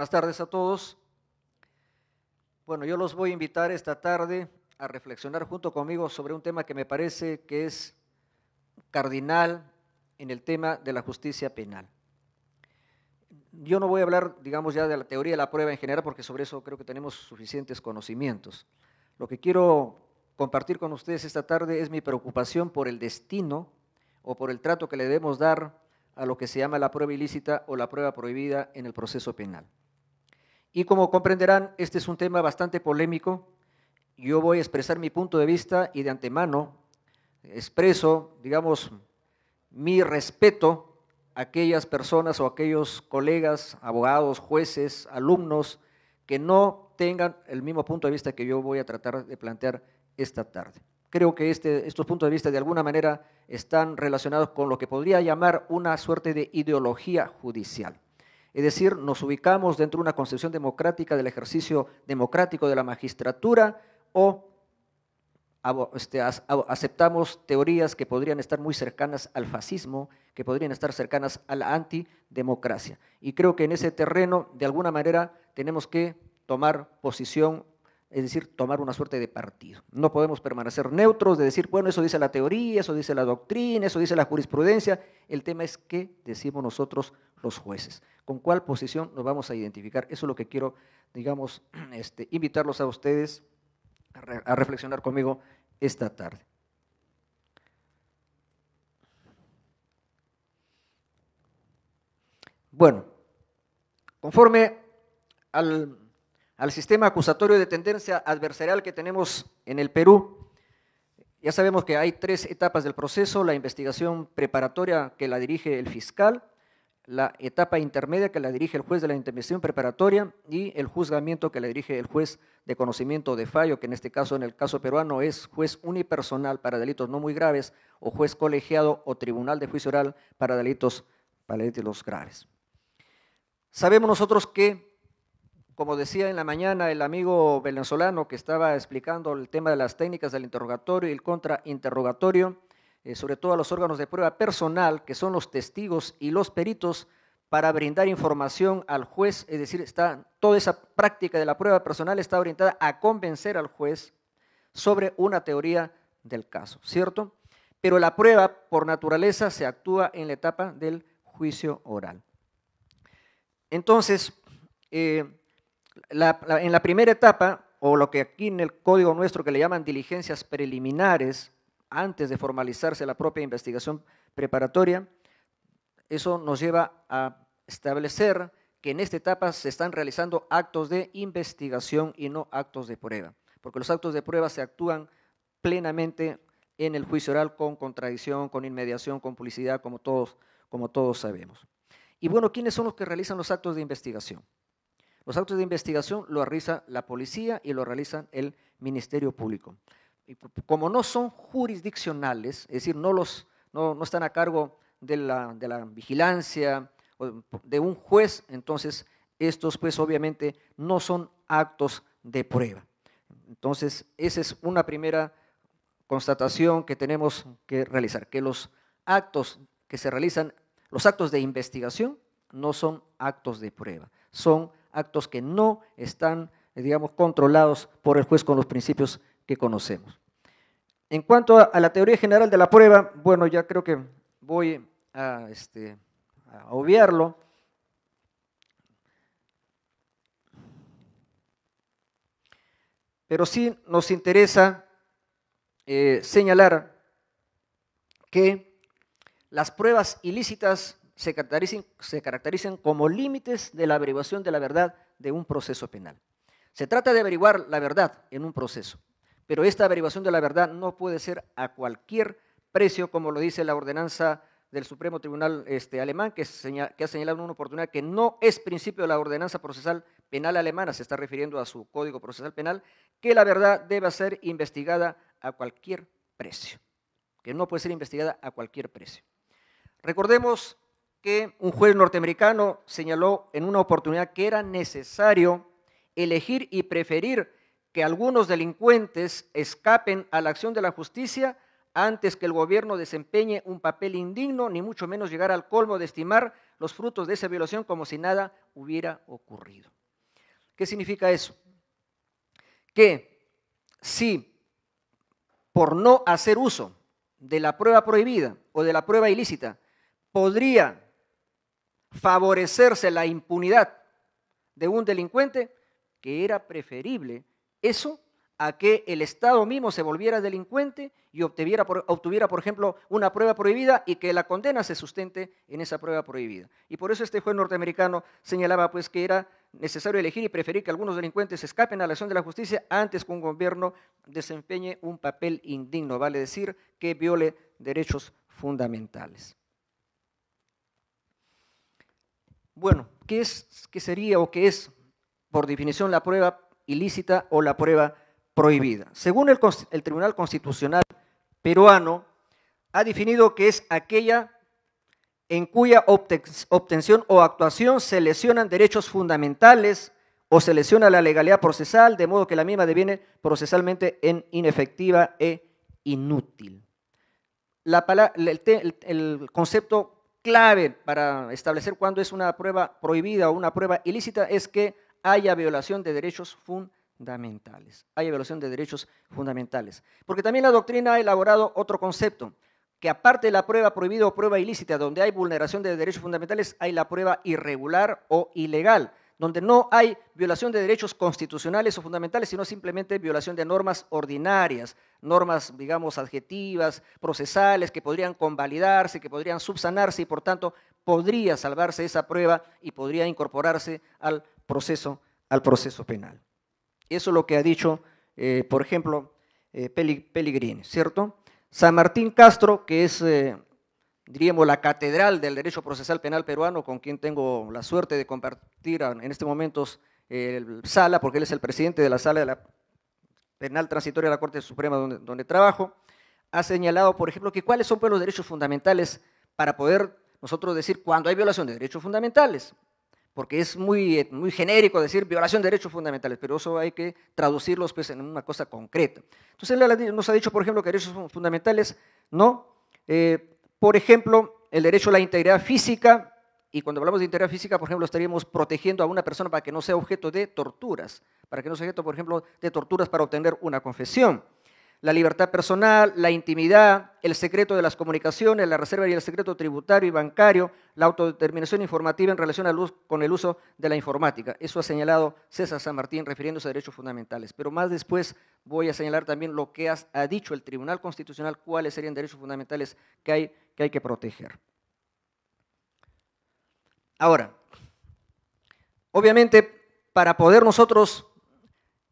Buenas tardes a todos. Bueno, yo los voy a invitar esta tarde a reflexionar junto conmigo sobre un tema que me parece que es cardinal en el tema de la justicia penal. Yo no voy a hablar, digamos, ya de la teoría de la prueba en general, porque sobre eso creo que tenemos suficientes conocimientos. Lo que quiero compartir con ustedes esta tarde es mi preocupación por el destino o por el trato que le debemos dar a lo que se llama la prueba ilícita o la prueba prohibida en el proceso penal. Y como comprenderán, este es un tema bastante polémico. Yo voy a expresar mi punto de vista y de antemano expreso, digamos, mi respeto a aquellas personas o aquellos colegas, abogados, jueces, alumnos que no tengan el mismo punto de vista que yo voy a tratar de plantear esta tarde. Creo que estos puntos de vista de alguna manera están relacionados con lo que podría llamar una suerte de ideología judicial. Es decir, nos ubicamos dentro de una concepción democrática del ejercicio democrático de la magistratura o aceptamos teorías que podrían estar muy cercanas al fascismo, que podrían estar cercanas a la antidemocracia. Y creo que en ese terreno, de alguna manera, tenemos que tomar posición, es decir, tomar una suerte de partido. No podemos permanecer neutros de decir, bueno, eso dice la teoría, eso dice la doctrina, eso dice la jurisprudencia. El tema es qué decimos nosotros los jueces, con cuál posición nos vamos a identificar. Eso es lo que quiero, digamos, invitarlos a ustedes a reflexionar conmigo esta tarde. Bueno, conforme al sistema acusatorio de tendencia adversarial que tenemos en el Perú, ya sabemos que hay 3 etapas del proceso: la investigación preparatoria, que la dirige el fiscal; la etapa intermedia, que la dirige el juez de la investigación preparatoria; y el juzgamiento, que la dirige el juez de conocimiento de fallo, que en este caso, en el caso peruano, es juez unipersonal para delitos no muy graves, o juez colegiado o tribunal de juicio oral para delitos graves. Sabemos nosotros que, como decía en la mañana el amigo venezolano que estaba explicando el tema de las técnicas del interrogatorio y el contrainterrogatorio, sobre todo a los órganos de prueba personal, que son los testigos y los peritos, para brindar información al juez, es decir, toda esa práctica de la prueba personal está orientada a convencer al juez sobre una teoría del caso, ¿cierto? Pero la prueba, por naturaleza, se actúa en la etapa del juicio oral. Entonces, en la primera etapa, o lo que aquí en el código nuestro que le llaman diligencias preliminares, antes de formalizarse la propia investigación preparatoria, eso nos lleva a establecer que en esta etapa se están realizando actos de investigación y no actos de prueba, porque los actos de prueba se actúan plenamente en el juicio oral con contradicción, con inmediación, con publicidad, como todos sabemos. Y bueno, ¿quiénes son los que realizan los actos de investigación? Los actos de investigación los realiza la policía y los realiza el Ministerio Público. Y como no son jurisdiccionales, es decir, no están a cargo de la vigilancia de un juez, entonces estos pues obviamente no son actos de prueba. Entonces esa es una primera constatación que tenemos que realizar, que los actos que se realizan, los actos de investigación no son actos de prueba, son actos que no están, digamos, controlados por el juez con los principios que conocemos. En cuanto a la teoría general de la prueba, bueno, ya creo que voy a obviarlo. Pero sí nos interesa señalar que las pruebas ilícitas se caracterizan como límites de la averiguación de la verdad de un proceso penal. Se trata de averiguar la verdad en un proceso, pero esta averiguación de la verdad no puede ser a cualquier precio, como lo dice la ordenanza del Supremo Tribunal alemán, que ha señalado en una oportunidad que no es principio de la ordenanza procesal penal alemana, se está refiriendo a su Código Procesal Penal, que la verdad debe ser investigada a cualquier precio, que no puede ser investigada a cualquier precio. Recordemos que un juez norteamericano señaló en una oportunidad que era necesario elegir y preferir que algunos delincuentes escapen a la acción de la justicia antes que el gobierno desempeñe un papel indigno, ni mucho menos llegar al colmo de estimar los frutos de esa violación como si nada hubiera ocurrido. ¿Qué significa eso? Que si por no hacer uso de la prueba prohibida o de la prueba ilícita podría favorecerse la impunidad de un delincuente, que era preferible eso a que el Estado mismo se volviera delincuente y obtuviera, por ejemplo, una prueba prohibida y que la condena se sustente en esa prueba prohibida. Y por eso este juez norteamericano señalaba pues que era necesario elegir y preferir que algunos delincuentes escapen a la acción de la justicia antes que un gobierno desempeñe un papel indigno, vale decir, que viole derechos fundamentales. Bueno, ¿qué sería o qué es, por definición, la prueba ilícita o la prueba prohibida? Según el Tribunal Constitucional peruano, ha definido que es aquella en cuya obtención o actuación se lesionan derechos fundamentales o se lesiona la legalidad procesal, de modo que la misma deviene procesalmente en inefectiva e inútil. El concepto clave para establecer cuándo es una prueba prohibida o una prueba ilícita es que haya violación de derechos fundamentales. Haya violación de derechos fundamentales. Porque también la doctrina ha elaborado otro concepto, que aparte de la prueba prohibida o prueba ilícita, donde hay vulneración de derechos fundamentales, hay la prueba irregular o ilegal, donde no hay violación de derechos constitucionales o fundamentales, sino simplemente violación de normas ordinarias, normas, digamos, adjetivas, procesales, que podrían convalidarse, que podrían subsanarse y, por tanto, podría salvarse esa prueba y podría incorporarse al proceso penal. Eso es lo que ha dicho, por ejemplo, Pellegrini, ¿cierto? San Martín Castro, que es, diríamos, la catedral del derecho procesal penal peruano, con quien tengo la suerte de compartir en este momento sala, porque él es el presidente de la sala de la penal transitoria de la Corte Suprema donde trabajo, ha señalado, por ejemplo, que cuáles son pues, los derechos fundamentales para poder nosotros decir cuando hay violación de derechos fundamentales, porque es muy genérico decir violación de derechos fundamentales, pero eso hay que traducirlos pues, en una cosa concreta. Entonces él nos ha dicho, por ejemplo, que derechos fundamentales, ¿no? Por ejemplo, el derecho a la integridad física, y cuando hablamos de integridad física, por ejemplo, estaríamos protegiendo a una persona para que no sea objeto de torturas, para que no sea objeto, por ejemplo, de torturas para obtener una confesión. La libertad personal, la intimidad, el secreto de las comunicaciones, la reserva y el secreto tributario y bancario, la autodeterminación informativa en relación con el uso de la informática. Eso ha señalado César San Martín refiriéndose a derechos fundamentales. Pero más después voy a señalar también lo que ha dicho el Tribunal Constitucional, cuáles serían derechos fundamentales que hay que proteger. Ahora, obviamente, para poder nosotros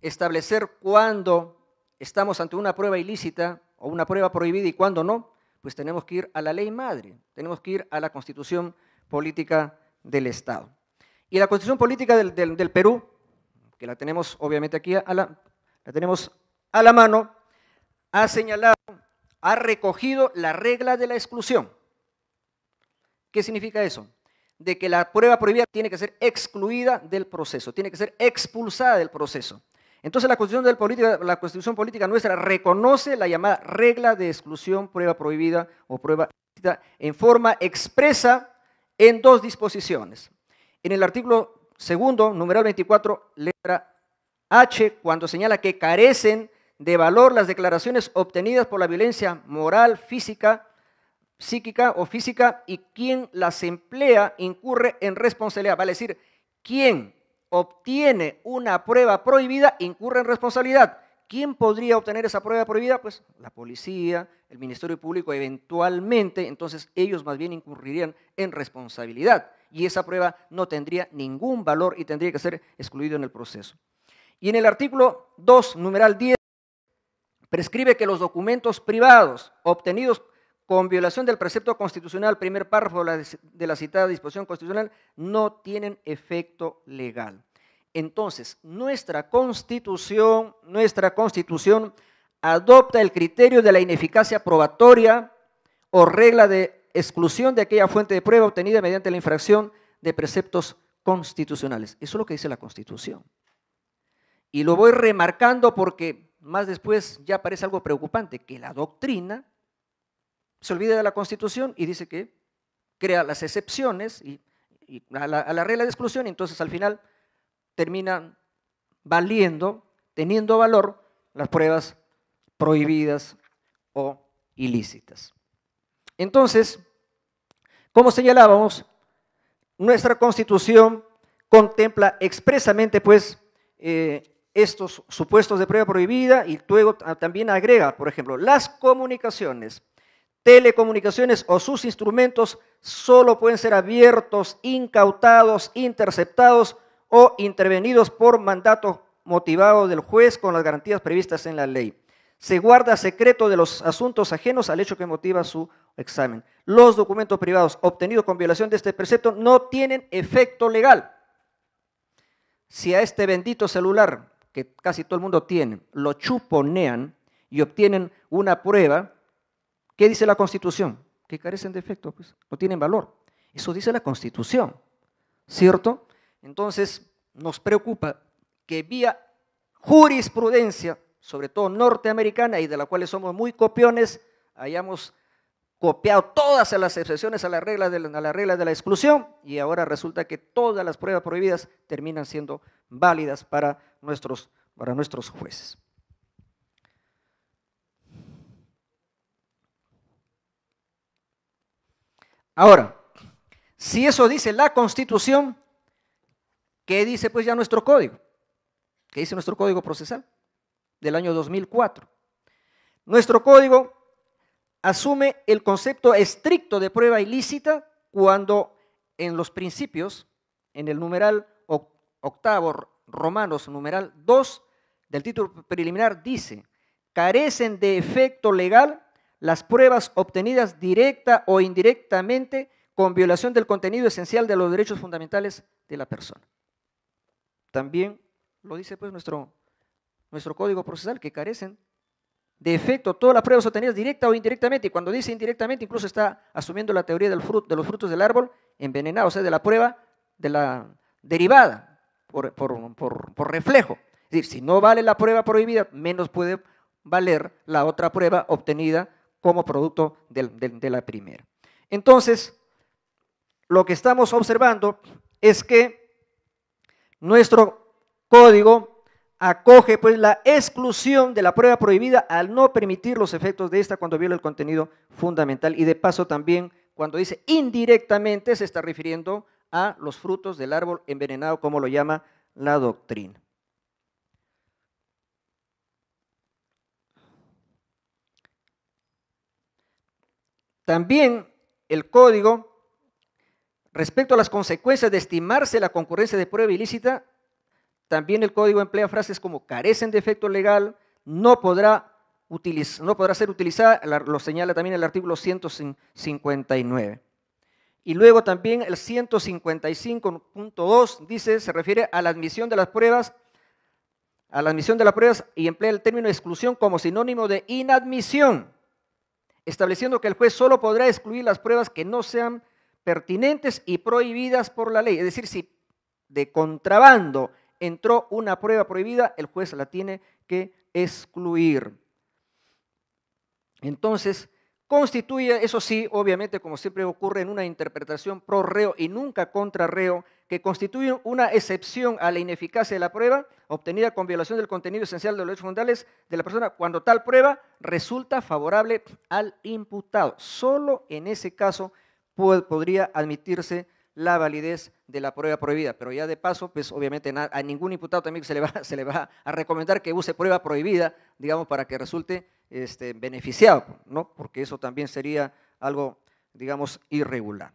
establecer cuándo estamos ante una prueba ilícita o una prueba prohibida y cuándo no, pues tenemos que ir a la ley madre, tenemos que ir a la Constitución Política del Estado. Y la Constitución Política del Perú, que la tenemos obviamente aquí la tenemos a la mano, ha señalado, ha recogido la regla de la exclusión. ¿Qué significa eso? De que la prueba prohibida tiene que ser excluida del proceso, tiene que ser expulsada del proceso. Entonces la Constitución Política nuestra reconoce la llamada regla de exclusión, prueba prohibida o prueba ilícita en forma expresa en dos disposiciones. En el artículo 2, numeral 24, letra H, cuando señala que carecen de valor las declaraciones obtenidas por la violencia moral, física, psíquica o física y quien las emplea incurre en responsabilidad, vale decir, quien obtiene una prueba prohibida, incurre en responsabilidad. ¿Quién podría obtener esa prueba prohibida? Pues la policía, el Ministerio Público eventualmente, entonces ellos más bien incurrirían en responsabilidad y esa prueba no tendría ningún valor y tendría que ser excluido en el proceso. Y en el artículo 2, numeral 10, prescribe que los documentos privados obtenidos con violación del precepto constitucional, primer párrafo de la citada disposición constitucional, no tienen efecto legal. Entonces, nuestra Constitución adopta el criterio de la ineficacia probatoria o regla de exclusión de aquella fuente de prueba obtenida mediante la infracción de preceptos constitucionales. Eso es lo que dice la Constitución. Y lo voy remarcando porque más después ya parece algo preocupante, que la doctrina se olvida de la Constitución y dice que crea las excepciones y a la regla de exclusión, y entonces al final terminan valiendo, teniendo valor, las pruebas prohibidas o ilícitas. Entonces, como señalábamos, nuestra Constitución contempla expresamente, pues, estos supuestos de prueba prohibida y luego también agrega, por ejemplo, las comunicaciones, telecomunicaciones o sus instrumentos solo pueden ser abiertos, incautados, interceptados o intervenidos por mandato motivado del juez con las garantías previstas en la ley. Se guarda secreto de los asuntos ajenos al hecho que motiva su examen. Los documentos privados obtenidos con violación de este precepto no tienen efecto legal. Si a este bendito celular, que casi todo el mundo tiene, lo chuponean y obtienen una prueba, ¿qué dice la Constitución? Que carecen de efecto, pues, no tienen valor. Eso dice la Constitución, ¿cierto? Entonces, nos preocupa que vía jurisprudencia, sobre todo norteamericana, y de la cual somos muy copiones, hayamos copiado todas las excepciones a la regla de la exclusión, y ahora resulta que todas las pruebas prohibidas terminan siendo válidas para nuestros jueces. Ahora, si eso dice la Constitución, ¿qué dice pues ya nuestro código? ¿Qué dice nuestro Código Procesal del año 2004? Nuestro código asume el concepto estricto de prueba ilícita cuando en los principios, en el numeral octavo, Romanos, numeral 2 del título preliminar dice: carecen de efecto legal las pruebas obtenidas directa o indirectamente con violación del contenido esencial de los derechos fundamentales de la persona. También lo dice pues nuestro Código Procesal, que carecen de efecto todas las pruebas obtenidas directa o indirectamente, y cuando dice indirectamente incluso está asumiendo la teoría de los frutos del árbol envenenados, o sea, de la prueba de la derivada por reflejo. Es decir, si no vale la prueba prohibida, menos puede valer la otra prueba obtenida como producto de la primera. Entonces, lo que estamos observando es que nuestro código acoge pues la exclusión de la prueba prohibida al no permitir los efectos de esta cuando viola el contenido fundamental, y de paso también cuando dice indirectamente se está refiriendo a los frutos del árbol envenenado, como lo llama la doctrina. También el código, respecto a las consecuencias de estimarse la concurrencia de prueba ilícita, también el código emplea frases como carecen de efecto legal, no podrá ser utilizada, lo señala también el artículo 159. Y luego también el 155.2 dice, se refiere a la admisión de las pruebas, y emplea el término exclusión como sinónimo de inadmisión, estableciendo que el juez solo podrá excluir las pruebas que no sean pertinentes y prohibidas por la ley. Es decir, si de contrabando entró una prueba prohibida, el juez la tiene que excluir. Entonces, constituye, eso sí, obviamente, como siempre ocurre en una interpretación pro reo y nunca contra reo, que constituye una excepción a la ineficacia de la prueba obtenida con violación del contenido esencial de los derechos fundamentales de la persona cuando tal prueba resulta favorable al imputado. Solo en ese caso podría admitirse la validez de la prueba prohibida, pero ya de paso, pues obviamente a ningún imputado también se le va a recomendar que use prueba prohibida, digamos, para que resulte beneficiado, ¿no? Porque eso también sería algo, digamos, irregular.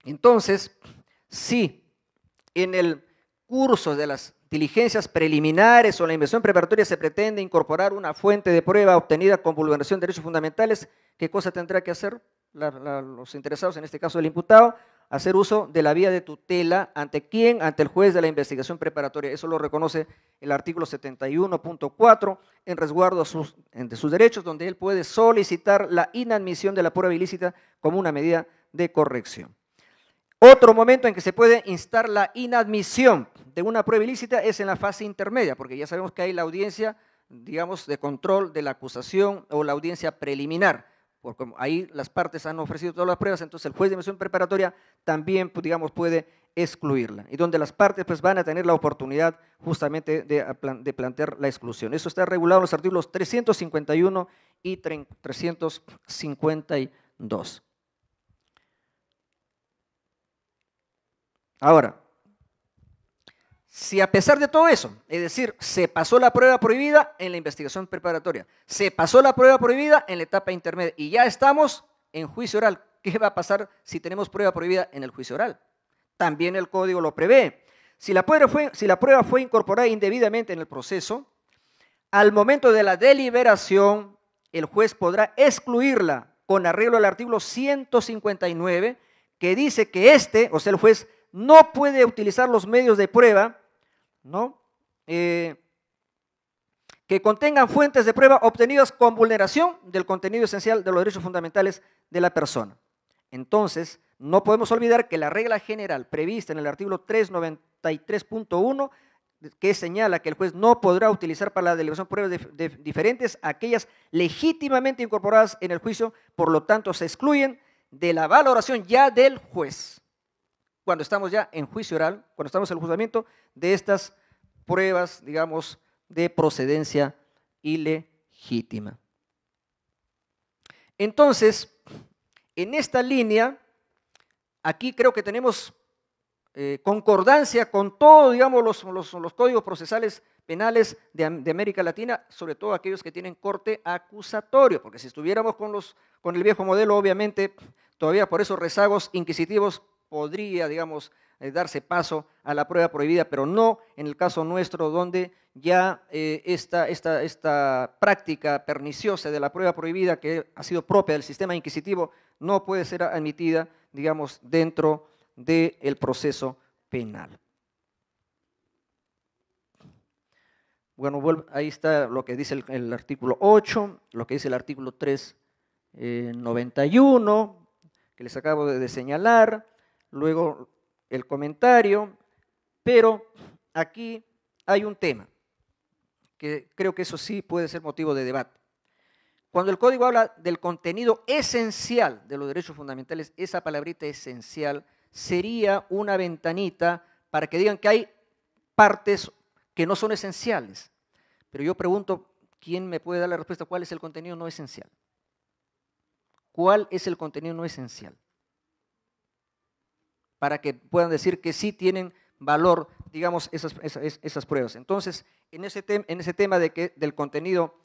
Entonces, si en el curso de las diligencias preliminares o la investigación preparatoria se pretende incorporar una fuente de prueba obtenida con vulneración de derechos fundamentales, ¿qué cosa tendrá que hacer los interesados, en este caso el imputado? Hacer uso de la vía de tutela. ¿Ante quién? Ante el juez de la investigación preparatoria. Eso lo reconoce el artículo 71.4 en resguardo de sus derechos, donde él puede solicitar la inadmisión de la prueba ilícita como una medida de corrección. Otro momento en que se puede instar la inadmisión de una prueba ilícita es en la fase intermedia, porque ya sabemos que hay la audiencia, digamos, de control de la acusación o la audiencia preliminar. porque como ahí las partes han ofrecido todas las pruebas, entonces el juez de investigación preparatoria también, pues, digamos, puede excluirla, y donde las partes pues, van a tener la oportunidad justamente de plantear la exclusión. Eso está regulado en los artículos 351 y 352. Ahora, si a pesar de todo eso, es decir, se pasó la prueba prohibida en la investigación preparatoria, se pasó la prueba prohibida en la etapa intermedia y ya estamos en juicio oral, ¿qué va a pasar si tenemos prueba prohibida en el juicio oral? También el código lo prevé. Si la prueba fue incorporada indebidamente en el proceso, al momento de la deliberación, el juez podrá excluirla con arreglo al artículo 159, que dice que o sea, el juez no puede utilizar los medios de prueba, ¿no? Que contengan fuentes de prueba obtenidas con vulneración del contenido esencial de los derechos fundamentales de la persona. Entonces, no podemos olvidar que la regla general prevista en el artículo 393.1, que señala que el juez no podrá utilizar para la deliberación pruebas diferentes a aquellas legítimamente incorporadas en el juicio, por lo tanto se excluyen de la valoración ya del juez, cuando estamos ya en juicio oral, cuando estamos en el juzgamiento de estas pruebas, digamos, de procedencia ilegítima. Entonces, en esta línea, aquí creo que tenemos concordancia con todos, digamos, los códigos procesales penales de América Latina, sobre todo aquellos que tienen corte acusatorio, porque si estuviéramos con el viejo modelo, obviamente, todavía por esos rezagos inquisitivos podría, digamos, darse paso a la prueba prohibida, pero no en el caso nuestro, donde ya esta práctica perniciosa de la prueba prohibida, que ha sido propia del sistema inquisitivo, no puede ser admitida, digamos, dentro del proceso penal. Bueno, ahí está lo que dice el artículo 8, lo que dice el artículo 391, que les acabo de señalar, luego el comentario, pero aquí hay un tema que creo que eso sí puede ser motivo de debate. Cuando el código habla del contenido esencial de los derechos fundamentales, esa palabrita esencial sería una ventanita para que digan que hay partes que no son esenciales. Pero yo pregunto, ¿quién me puede dar la respuesta? ¿Cuál es el contenido no esencial? ¿Cuál es el contenido no esencial? Para que puedan decir que sí tienen valor, digamos, esas pruebas. Entonces, en ese tema del contenido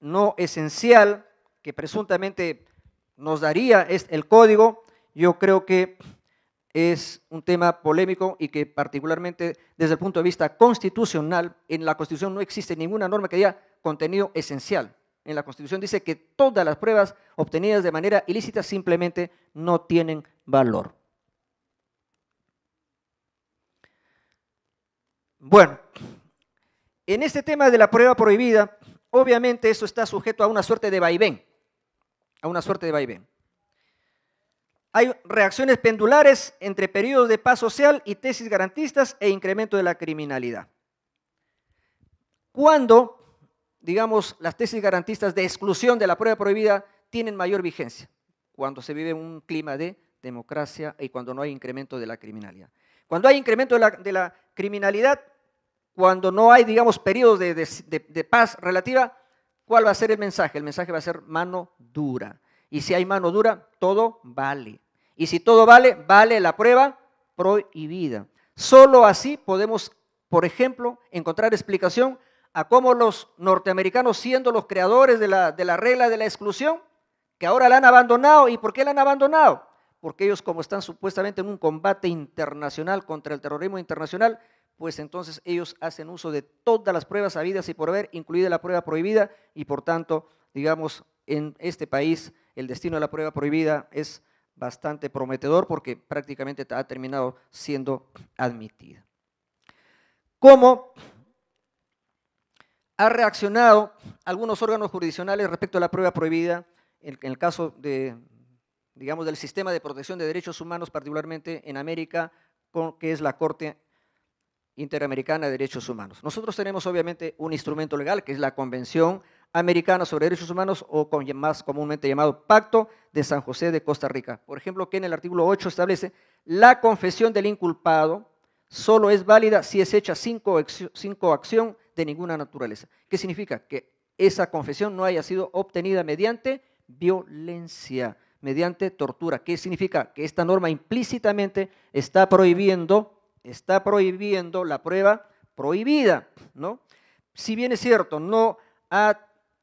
no esencial, que presuntamente nos daría el código, yo creo que es un tema polémico y que particularmente desde el punto de vista constitucional, en la Constitución no existe ninguna norma que diga contenido esencial. En la Constitución dice que todas las pruebas obtenidas de manera ilícita simplemente no tienen valor. Bueno, en este tema de la prueba prohibida, obviamente eso está sujeto a una suerte de vaivén, Hay reacciones pendulares entre periodos de paz social y tesis garantistas e incremento de la criminalidad. Cuando, digamos, las tesis garantistas de exclusión de la prueba prohibida tienen mayor vigencia, cuando se vive un clima de democracia y cuando no hay incremento de la criminalidad. Cuando hay incremento de la criminalidad, cuando no hay, digamos, periodos de paz relativa, ¿cuál va a ser el mensaje? El mensaje va a ser mano dura. Y si hay mano dura, todo vale. Y si todo vale, vale la prueba prohibida. Solo así podemos, por ejemplo, encontrar explicación a cómo los norteamericanos, siendo los creadores de la regla de la exclusión, que ahora la han abandonado. ¿Y por qué la han abandonado? Porque ellos, como están supuestamente en un combate internacional contra el terrorismo internacional, pues entonces ellos hacen uso de todas las pruebas habidas y por haber, incluida la prueba prohibida, y por tanto, digamos, en este país el destino de la prueba prohibida es bastante prometedor porque prácticamente ha terminado siendo admitida. ¿Cómo ha reaccionado algunos órganos jurisdiccionales respecto a la prueba prohibida en el caso digamos, del sistema de protección de derechos humanos, particularmente en América, que es la Corte Interamericana de Derechos Humanos? Nosotros tenemos obviamente un instrumento legal que es la Convención Americana sobre Derechos Humanos, o más comúnmente llamado Pacto de San José de Costa Rica. Por ejemplo, que en el artículo 8 establece: la confesión del inculpado solo es válida si es hecha sin coacción de ninguna naturaleza. ¿Qué significa? Que esa confesión no haya sido obtenida mediante violencia, mediante tortura. ¿Qué significa? Que esta norma implícitamente está prohibiendo la prueba prohibida, ¿no? Si bien es cierto,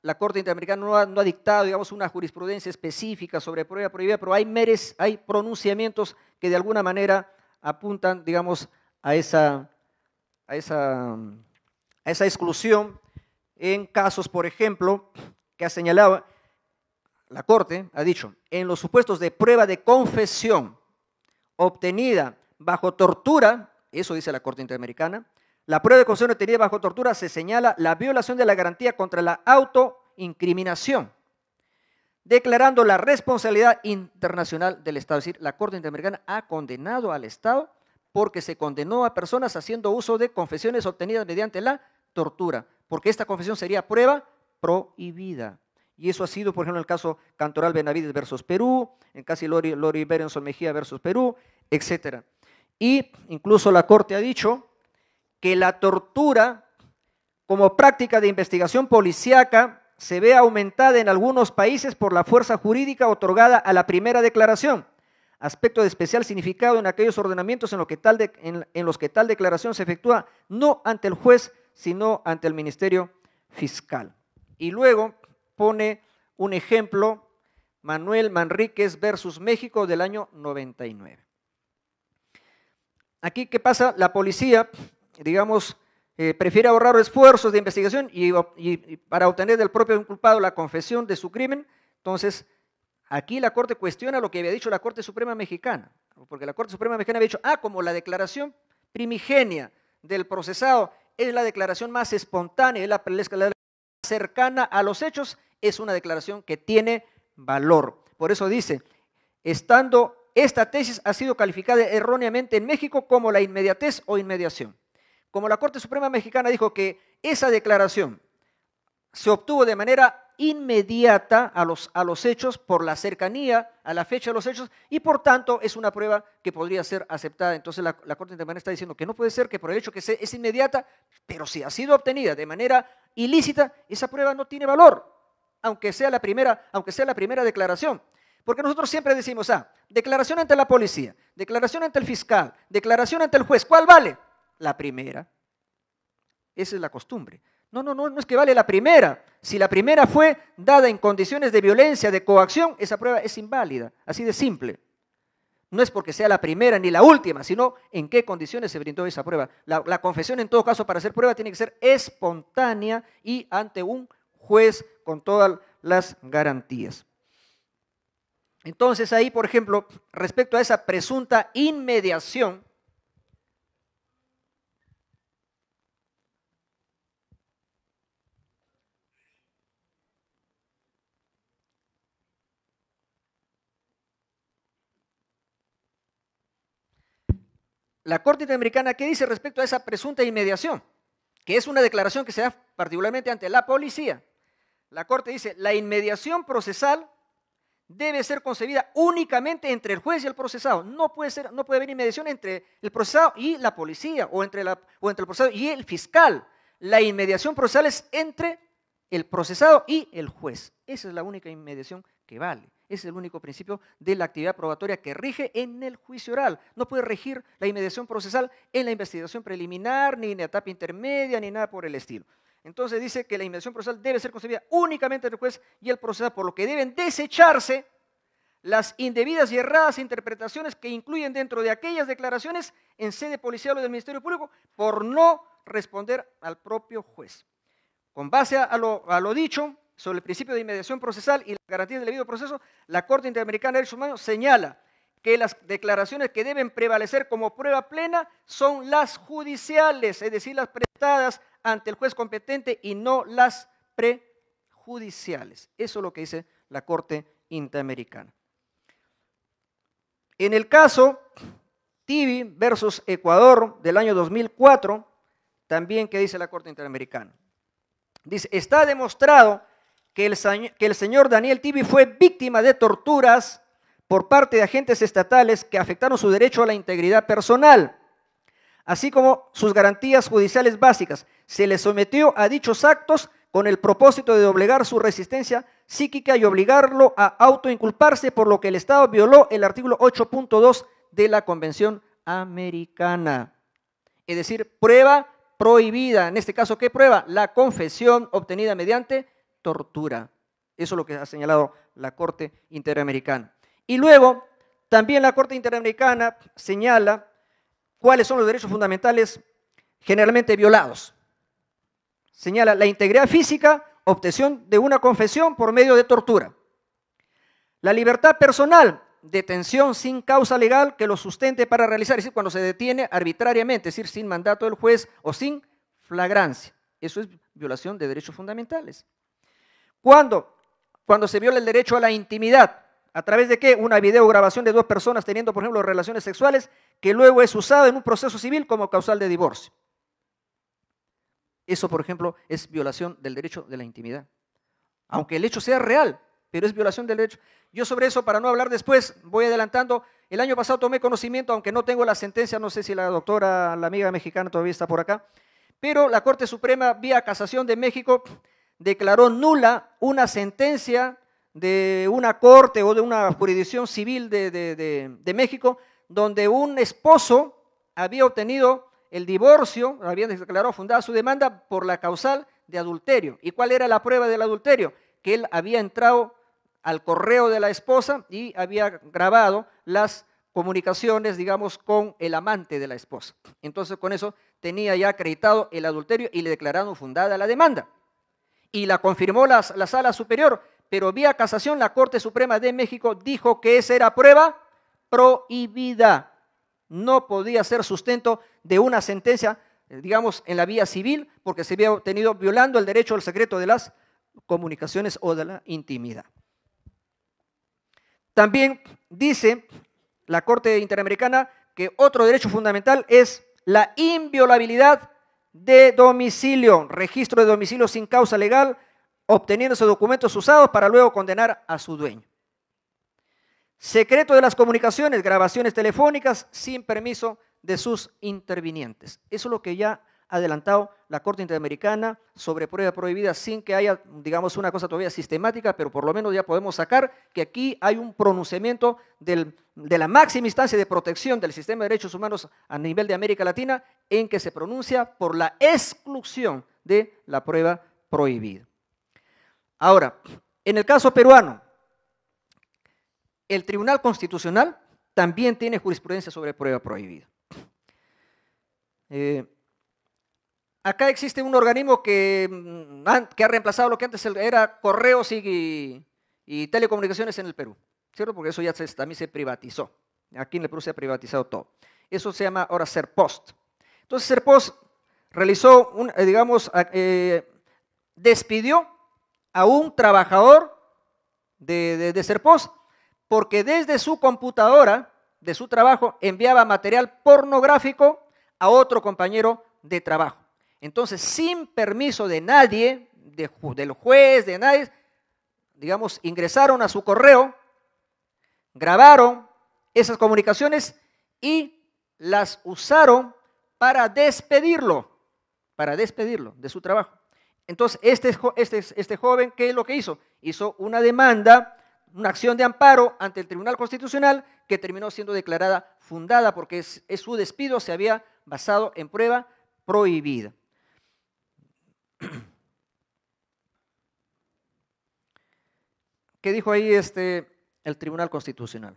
la Corte Interamericana no ha dictado, digamos, una jurisprudencia específica sobre prueba prohibida, pero hay pronunciamientos que de alguna manera apuntan, digamos, a esa exclusión en casos, por ejemplo, que ha señalado la Corte, ha dicho: en los supuestos de prueba de confesión obtenida bajo tortura, eso dice la Corte Interamericana, la prueba de confesión obtenida bajo tortura se señala la violación de la garantía contra la autoincriminación, declarando la responsabilidad internacional del Estado. Es decir, la Corte Interamericana ha condenado al Estado porque se condenó a personas haciendo uso de confesiones obtenidas mediante la tortura, porque esta confesión sería prueba prohibida. Y eso ha sido, por ejemplo, en el caso Cantoral Benavides versus Perú, en caso Lori Berenson Mejía versus Perú, etc. Y incluso la Corte ha dicho que la tortura como práctica de investigación policíaca se ve aumentada en algunos países por la fuerza jurídica otorgada a la primera declaración, aspecto de especial significado en aquellos ordenamientos en los que tal declaración se efectúa no ante el juez, sino ante el Ministerio Fiscal. Y luego pone un ejemplo, Manuel Manríquez versus México del año 99. Aquí, ¿qué pasa? La policía, digamos, prefiere ahorrar esfuerzos de investigación y para obtener del propio inculpado la confesión de su crimen. Entonces, aquí la Corte cuestiona lo que había dicho la Corte Suprema Mexicana, porque la Corte Suprema Mexicana había dicho: como la declaración primigenia del procesado es la declaración más espontánea, es la más cercana a los hechos, es una declaración que tiene valor. Por eso dice: esta tesis ha sido calificada erróneamente en México como la inmediatez o inmediación. Como la Corte Suprema Mexicana dijo que esa declaración se obtuvo de manera inmediata a los hechos por la cercanía a la fecha de los hechos, y por tanto es una prueba que podría ser aceptada. Entonces la Corte Interamericana está diciendo que no puede ser que por el hecho que es inmediata, pero si ha sido obtenida de manera ilícita, esa prueba no tiene valor, aunque sea la primera declaración. Porque nosotros siempre decimos: declaración ante la policía, declaración ante el fiscal, declaración ante el juez, ¿cuál vale? La primera. Esa es la costumbre. No es que vale la primera. Si la primera fue dada en condiciones de violencia, de coacción, esa prueba es inválida, así de simple. No es porque sea la primera ni la última, sino en qué condiciones se brindó esa prueba. La confesión, en todo caso, para hacer prueba tiene que ser espontánea y ante un juez con todas las garantías. Entonces ahí, por ejemplo, respecto a esa presunta inmediación, la Corte Interamericana, ¿qué dice respecto a esa presunta inmediación? Que es una declaración que se da particularmente ante la policía. La Corte dice: la inmediación procesal debe ser concebida únicamente entre el juez y el procesado. No puede haber inmediación entre el procesado y la policía, o entre el procesado y el fiscal. La inmediación procesal es entre el procesado y el juez. Esa es la única inmediación que vale. Ese es el único principio de la actividad probatoria que rige en el juicio oral. No puede regir la inmediación procesal en la investigación preliminar, ni en la etapa intermedia, ni nada por el estilo. Entonces dice que la inmediación procesal debe ser concebida únicamente entre el juez y el procesado, por lo que deben desecharse las indebidas y erradas interpretaciones que incluyen dentro de aquellas declaraciones en sede policial o del Ministerio Público por no responder al propio juez. Con base a lo dicho sobre el principio de inmediación procesal y la garantía del debido proceso, la Corte Interamericana de Derechos Humanos señala que las declaraciones que deben prevalecer como prueba plena son las judiciales, es decir, las prestadas ante el juez competente y no las prejudiciales. Eso es lo que dice la Corte Interamericana. En el caso Tibi versus Ecuador del año 2004, también, ¿qué dice la Corte Interamericana? Dice: está demostrado que el señor Daniel Tibi fue víctima de torturas por parte de agentes estatales que afectaron su derecho a la integridad personal, así como sus garantías judiciales básicas. Se le sometió a dichos actos con el propósito de doblegar su resistencia psíquica y obligarlo a autoinculparse, por lo que el Estado violó el artículo 8.2 de la Convención Americana. Es decir, prueba prohibida. En este caso, ¿qué prueba? La confesión obtenida mediante tortura. Eso es lo que ha señalado la Corte Interamericana. Y luego, también la Corte Interamericana señala cuáles son los derechos fundamentales generalmente violados. Señala la integridad física, obtención de una confesión por medio de tortura. La libertad personal, detención sin causa legal que lo sustente para realizar, es decir, cuando se detiene arbitrariamente, es decir, sin mandato del juez o sin flagrancia. Eso es violación de derechos fundamentales. Cuando se viola el derecho a la intimidad, ¿a través de qué? Una videograbación de dos personas teniendo, por ejemplo, relaciones sexuales, que luego es usada en un proceso civil como causal de divorcio. Eso, por ejemplo, es violación del derecho de la intimidad. Aunque el hecho sea real, pero es violación del derecho. Yo sobre eso, para no hablar después, voy adelantando. El año pasado tomé conocimiento, aunque no tengo la sentencia, no sé si la doctora, la amiga mexicana todavía está por acá, pero la Corte Suprema, vía casación de México, declaró nula una sentencia de una corte o de una jurisdicción civil de México, donde un esposo había obtenido el divorcio, había declarado fundada su demanda por la causal de adulterio. ¿Y cuál era la prueba del adulterio? Que él había entrado al correo de la esposa y había grabado las comunicaciones, digamos, con el amante de la esposa. Entonces, con eso tenía ya acreditado el adulterio y le declararon fundada la demanda. Y la confirmó la Sala Superior, pero vía casación la Corte Suprema de México dijo que esa era prueba prohibida. No podía ser sustento de una sentencia, digamos, en la vía civil, porque se había obtenido violando el derecho al secreto de las comunicaciones o de la intimidad. También dice la Corte Interamericana que otro derecho fundamental es la inviolabilidad de domicilio, registro de domicilio sin causa legal, obteniéndose documentos usados para luego condenar a su dueño. Secreto de las comunicaciones, grabaciones telefónicas sin permiso de sus intervinientes. Eso es lo que ya ha adelantado la Corte Interamericana sobre prueba prohibida, sin que haya, digamos, una cosa todavía sistemática, pero por lo menos ya podemos sacar que aquí hay un pronunciamiento de la máxima instancia de protección del sistema de derechos humanos a nivel de América Latina, en que se pronuncia por la exclusión de la prueba prohibida. Ahora, en el caso peruano, el Tribunal Constitucional también tiene jurisprudencia sobre prueba prohibida. Acá existe un organismo que ha reemplazado lo que antes era correos y telecomunicaciones en el Perú, ¿cierto? Porque eso ya también se privatizó. Aquí en el Perú se ha privatizado todo. Eso se llama ahora Serpost. Entonces Serpost realizó, despidió a un trabajador de Serpost, porque desde su computadora, de su trabajo, enviaba material pornográfico a otro compañero de trabajo. Entonces, sin permiso de nadie, del juez, de nadie, digamos, ingresaron a su correo, grabaron esas comunicaciones y las usaron para despedirlo de su trabajo. Entonces, este joven, ¿qué es lo que hizo? Hizo una demanda, una acción de amparo ante el Tribunal Constitucional que terminó siendo declarada fundada porque su despido se había basado en prueba prohibida. ¿Qué dijo ahí el Tribunal Constitucional?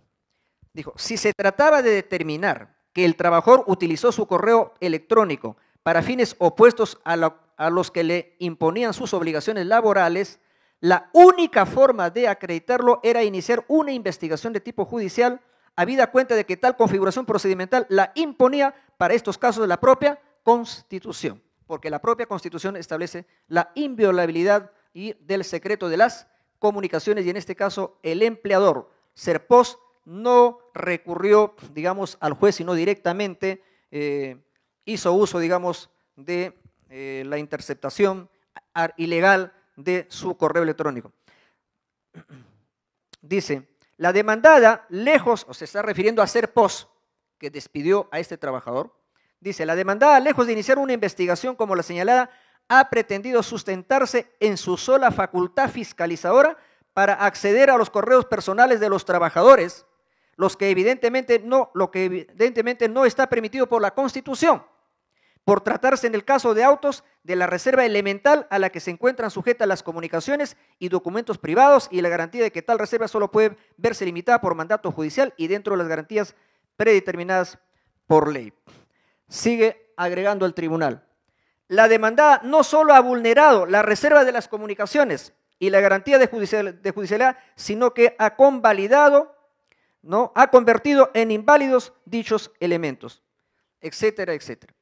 Dijo, si se trataba de determinar que el trabajador utilizó su correo electrónico para fines opuestos a los que le imponían sus obligaciones laborales, la única forma de acreditarlo era iniciar una investigación de tipo judicial, habida cuenta de que tal configuración procedimental la imponía para estos casos de la propia Constitución, porque la propia Constitución establece la inviolabilidad del secreto de las comunicaciones, y en este caso el empleador, Serpost, no recurrió, digamos, al juez, sino directamente hizo uso, digamos, de la interceptación ilegal de su correo electrónico. Dice, la demandada, lejos, o se está refiriendo a Serpos, que despidió a este trabajador, dice, la demandada, lejos de iniciar una investigación como la señalada, ha pretendido sustentarse en su sola facultad fiscalizadora para acceder a los correos personales de los trabajadores, lo que evidentemente no está permitido por la Constitución, por tratarse en el caso de autos de la reserva elemental a la que se encuentran sujetas las comunicaciones y documentos privados y la garantía de que tal reserva solo puede verse limitada por mandato judicial y dentro de las garantías predeterminadas por ley. Sigue agregando el tribunal. La demandada no solo ha vulnerado la reserva de las comunicaciones y la garantía de judicialidad, sino que ha convalidado, ¿no? Ha convertido en inválidos dichos elementos, etcétera, etcétera.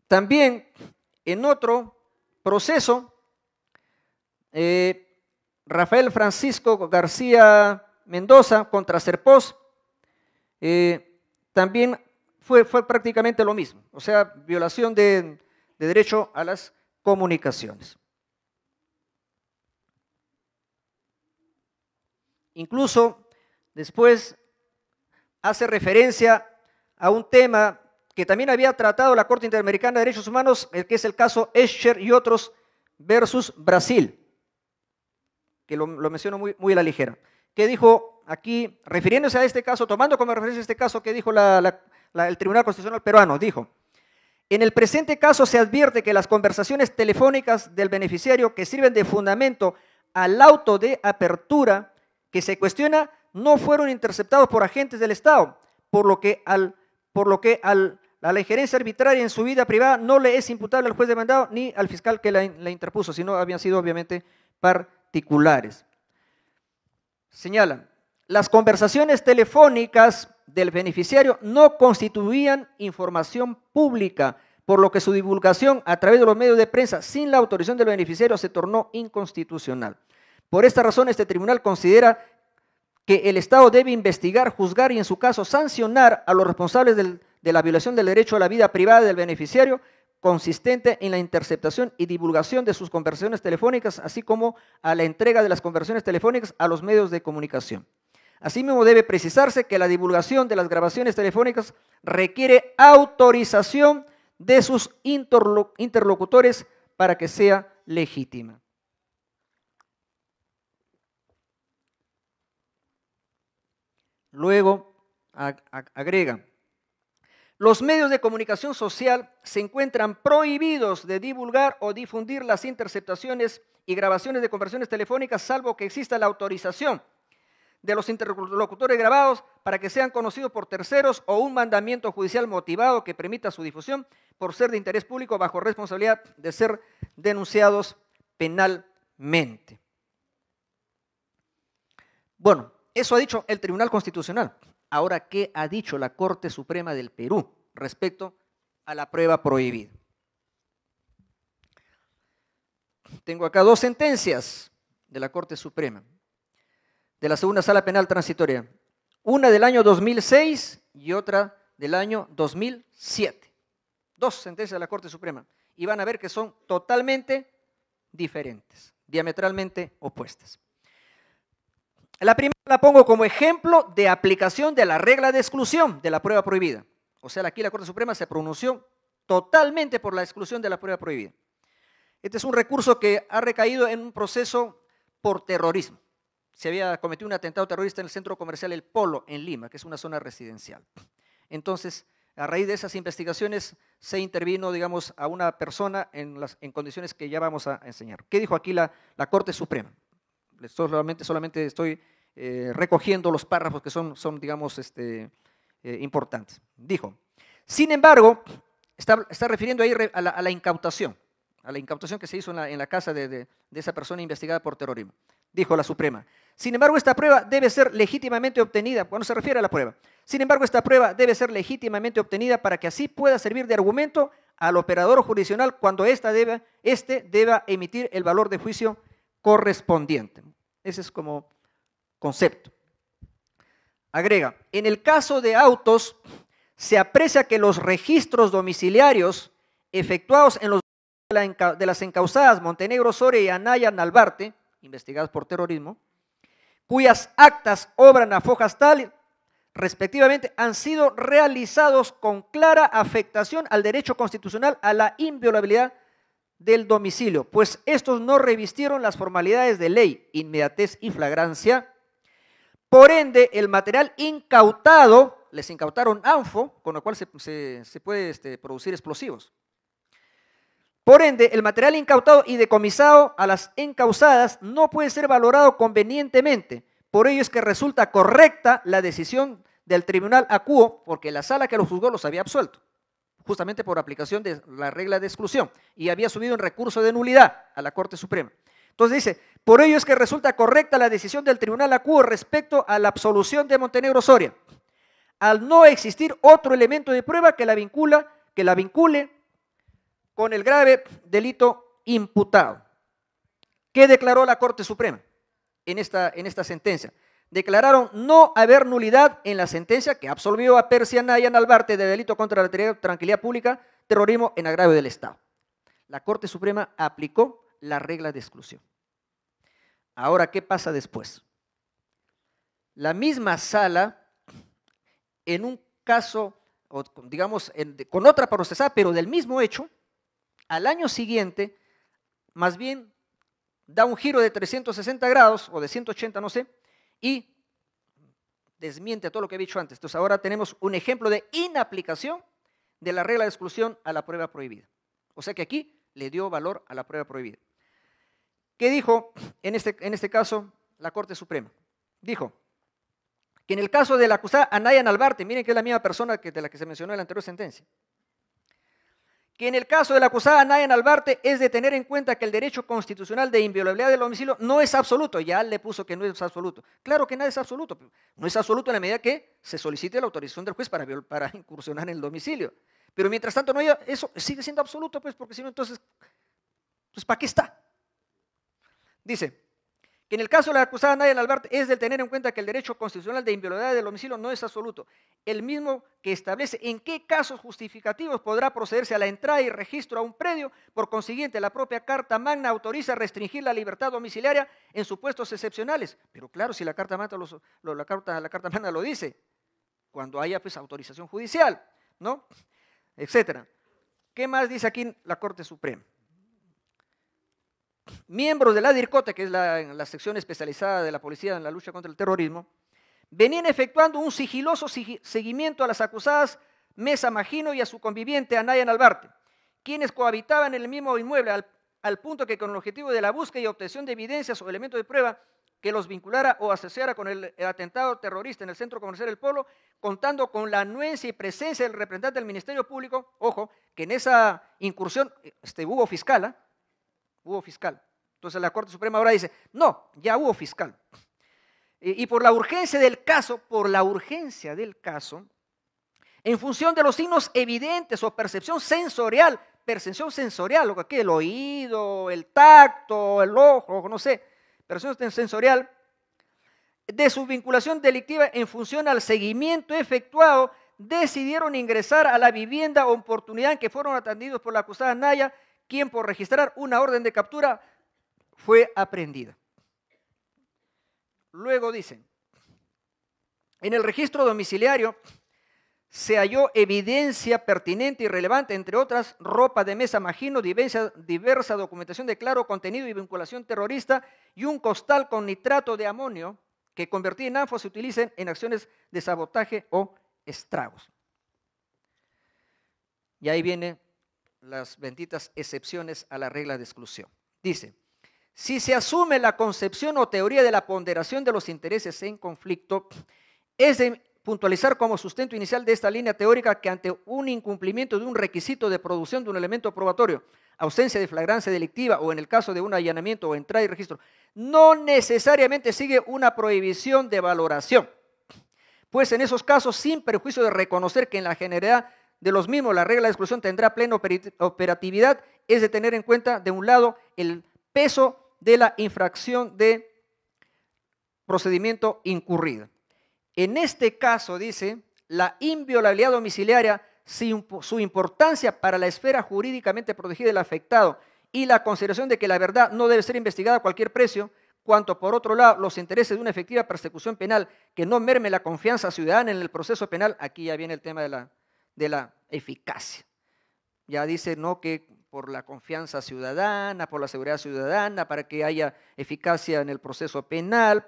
También en otro proceso, Rafael Francisco García Mendoza contra Serpos, también fue prácticamente lo mismo, o sea, violación de derecho a las comunicaciones. Incluso después hace referencia a un tema que también había tratado la Corte Interamericana de Derechos Humanos, que es el caso Escher y otros versus Brasil, que lo menciono muy a la ligera, que dijo aquí, refiriéndose a este caso, tomando como referencia este caso que dijo el Tribunal Constitucional peruano, dijo, en el presente caso se advierte que las conversaciones telefónicas del beneficiario que sirven de fundamento al auto de apertura que se cuestiona no fueron interceptados por agentes del Estado, por lo que a la injerencia arbitraria en su vida privada no le es imputable al juez demandado ni al fiscal que la interpuso, sino habían sido obviamente particulares. Señalan, las conversaciones telefónicas del beneficiario no constituían información pública, por lo que su divulgación a través de los medios de prensa sin la autorización del beneficiario se tornó inconstitucional. Por esta razón, este tribunal considera que el Estado debe investigar, juzgar y en su caso sancionar a los responsables de la violación del derecho a la vida privada del beneficiario consistente en la interceptación y divulgación de sus conversaciones telefónicas, así como a la entrega de las conversaciones telefónicas a los medios de comunicación. Asimismo, debe precisarse que la divulgación de las grabaciones telefónicas requiere autorización de sus interlocutores para que sea legítima. Luego agrega, los medios de comunicación social se encuentran prohibidos de divulgar o difundir las interceptaciones y grabaciones de conversaciones telefónicas, salvo que exista la autorización de los interlocutores grabados para que sean conocidos por terceros o un mandamiento judicial motivado que permita su difusión por ser de interés público bajo responsabilidad de ser denunciados penalmente. Bueno, eso ha dicho el Tribunal Constitucional. Ahora, ¿qué ha dicho la Corte Suprema del Perú respecto a la prueba prohibida? Tengo acá dos sentencias de la Corte Suprema, de la Segunda Sala Penal Transitoria. Una del año 2006 y otra del año 2007. Dos sentencias de la Corte Suprema. Y van a ver que son totalmente diferentes, diametralmente opuestas. La primera la pongo como ejemplo de aplicación de la regla de exclusión de la prueba prohibida. O sea, aquí la Corte Suprema se pronunció totalmente por la exclusión de la prueba prohibida. Este es un recurso que ha recaído en un proceso por terrorismo. Se había cometido un atentado terrorista en el centro comercial El Polo, en Lima, que es una zona residencial. Entonces, a raíz de esas investigaciones, se intervino, digamos, a una persona en condiciones que ya vamos a enseñar. ¿Qué dijo aquí la Corte Suprema? Solamente estoy recogiendo los párrafos que son digamos, importantes. Dijo, sin embargo, está refiriendo ahí a la incautación que se hizo en la casa de esa persona investigada por terrorismo. Dijo la Suprema, sin embargo, esta prueba debe ser legítimamente obtenida, cuando se refiere a la prueba, sin embargo, esta prueba debe ser legítimamente obtenida para que así pueda servir de argumento al operador jurisdiccional cuando éste deba emitir el valor de juicio correspondiente. Ese es como concepto. Agrega, en el caso de autos, se aprecia que los registros domiciliarios efectuados en los de las encausadas Montenegro Soria y Anaya Nalbarte, investigadas por terrorismo, cuyas actas obran a fojas tal, respectivamente, han sido realizados con clara afectación al derecho constitucional a la inviolabilidad del domicilio, pues estos no revistieron las formalidades de ley, inmediatez y flagrancia. Por ende, el material incautado, les incautaron ANFO, con lo cual se puede producir explosivos. Por ende, el material incautado y decomisado a las encausadas no puede ser valorado convenientemente. Por ello es que resulta correcta la decisión del tribunal acuo, porque la sala que lo juzgó los había absuelto, justamente por aplicación de la regla de exclusión, y había subido en recurso de nulidad a la Corte Suprema. Entonces dice, por ello es que resulta correcta la decisión del tribunal acuo respecto a la absolución de Montenegro Soria, al no existir otro elemento de prueba que la vincule con el grave delito imputado. ¿Qué declaró la Corte Suprema en esta sentencia? Declararon no haber nulidad en la sentencia que absolvió a Percy Anaya Nalbarte de delito contra la tranquilidad pública, terrorismo en agravio del Estado. La Corte Suprema aplicó la regla de exclusión. Ahora, ¿qué pasa después? La misma sala, en un caso, o digamos, con otra procesada, pero del mismo hecho, al año siguiente, más bien da un giro de 360 grados o de 180, no sé, y desmiente a todo lo que he dicho antes. Entonces ahora tenemos un ejemplo de inaplicación de la regla de exclusión a la prueba prohibida. O sea que aquí le dio valor a la prueba prohibida. ¿Qué dijo en este caso la Corte Suprema? Dijo que en el caso de la acusada Anaya Nalbarte, miren que es la misma persona de la que se mencionó en la anterior sentencia, que en el caso de la acusada Anaya Nalbarte es de tener en cuenta que el derecho constitucional de inviolabilidad del domicilio no es absoluto. Ya le puso que no es absoluto. Claro que nada es absoluto. No es absoluto en la medida que se solicite la autorización del juez para incursionar en el domicilio. Pero mientras tanto no haya, eso sigue siendo absoluto, pues, porque si no, entonces, pues, ¿para qué está? Dice que en el caso de la acusada Anaya Nalbarte es de tener en cuenta que el derecho constitucional de inviolabilidad del domicilio no es absoluto, el mismo que establece en qué casos justificativos podrá procederse a la entrada y registro a un predio. Por consiguiente, la propia Carta Magna autoriza restringir la libertad domiciliaria en supuestos excepcionales. Pero claro, si la Carta Magna la Carta Magna lo dice, cuando haya pues autorización judicial, ¿no? Etcétera. ¿Qué más dice aquí la Corte Suprema? Miembros de la DIRCOTE, que es la sección especializada de la policía en la lucha contra el terrorismo, venían efectuando un sigiloso seguimiento a las acusadas Mesa Magino y a su conviviente Anaya Nalbarte, quienes cohabitaban en el mismo inmueble al punto que con el objetivo de la búsqueda y obtención de evidencias o elementos de prueba que los vinculara o asociara con el atentado terrorista en el Centro Comercial El Polo, contando con la anuencia y presencia del representante del Ministerio Público. Ojo, que en esa incursión hubo fiscal, hubo fiscal. Entonces la Corte Suprema ahora dice, no, ya hubo fiscal. Y por la urgencia del caso, en función de los signos evidentes o percepción sensorial, lo que aquí, el oído, el tacto, el ojo, no sé, percepción sensorial, de su vinculación delictiva en función al seguimiento efectuado, decidieron ingresar a la vivienda o oportunidad en que fueron atendidos por la acusada Anaya, quien por registrar una orden de captura fue aprehendida. Luego dicen, en el registro domiciliario se halló evidencia pertinente y relevante, entre otras, ropa de Mesa Magino, diversa documentación de claro contenido y vinculación terrorista y un costal con nitrato de amonio que convertido en ANFO se utilicen en acciones de sabotaje o estragos. Y ahí vienen las benditas excepciones a la regla de exclusión. Dice, si se asume la concepción o teoría de la ponderación de los intereses en conflicto, es de puntualizar como sustento inicial de esta línea teórica que ante un incumplimiento de un requisito de producción de un elemento probatorio, ausencia de flagrancia delictiva o en el caso de un allanamiento o entrada y registro, no necesariamente sigue una prohibición de valoración, pues en esos casos, sin perjuicio de reconocer que en la generalidad de los mismos la regla de exclusión tendrá plena operatividad, es de tener en cuenta, de un lado, el peso de la infracción de procedimiento incurrida. En este caso, dice, la inviolabilidad domiciliaria su importancia para la esfera jurídicamente protegida del afectado y la consideración de que la verdad no debe ser investigada a cualquier precio, cuanto por otro lado los intereses de una efectiva persecución penal que no merme la confianza ciudadana en el proceso penal, aquí ya viene el tema de la eficacia. Ya dice, ¿no?, que por la confianza ciudadana, por la seguridad ciudadana, para que haya eficacia en el proceso penal,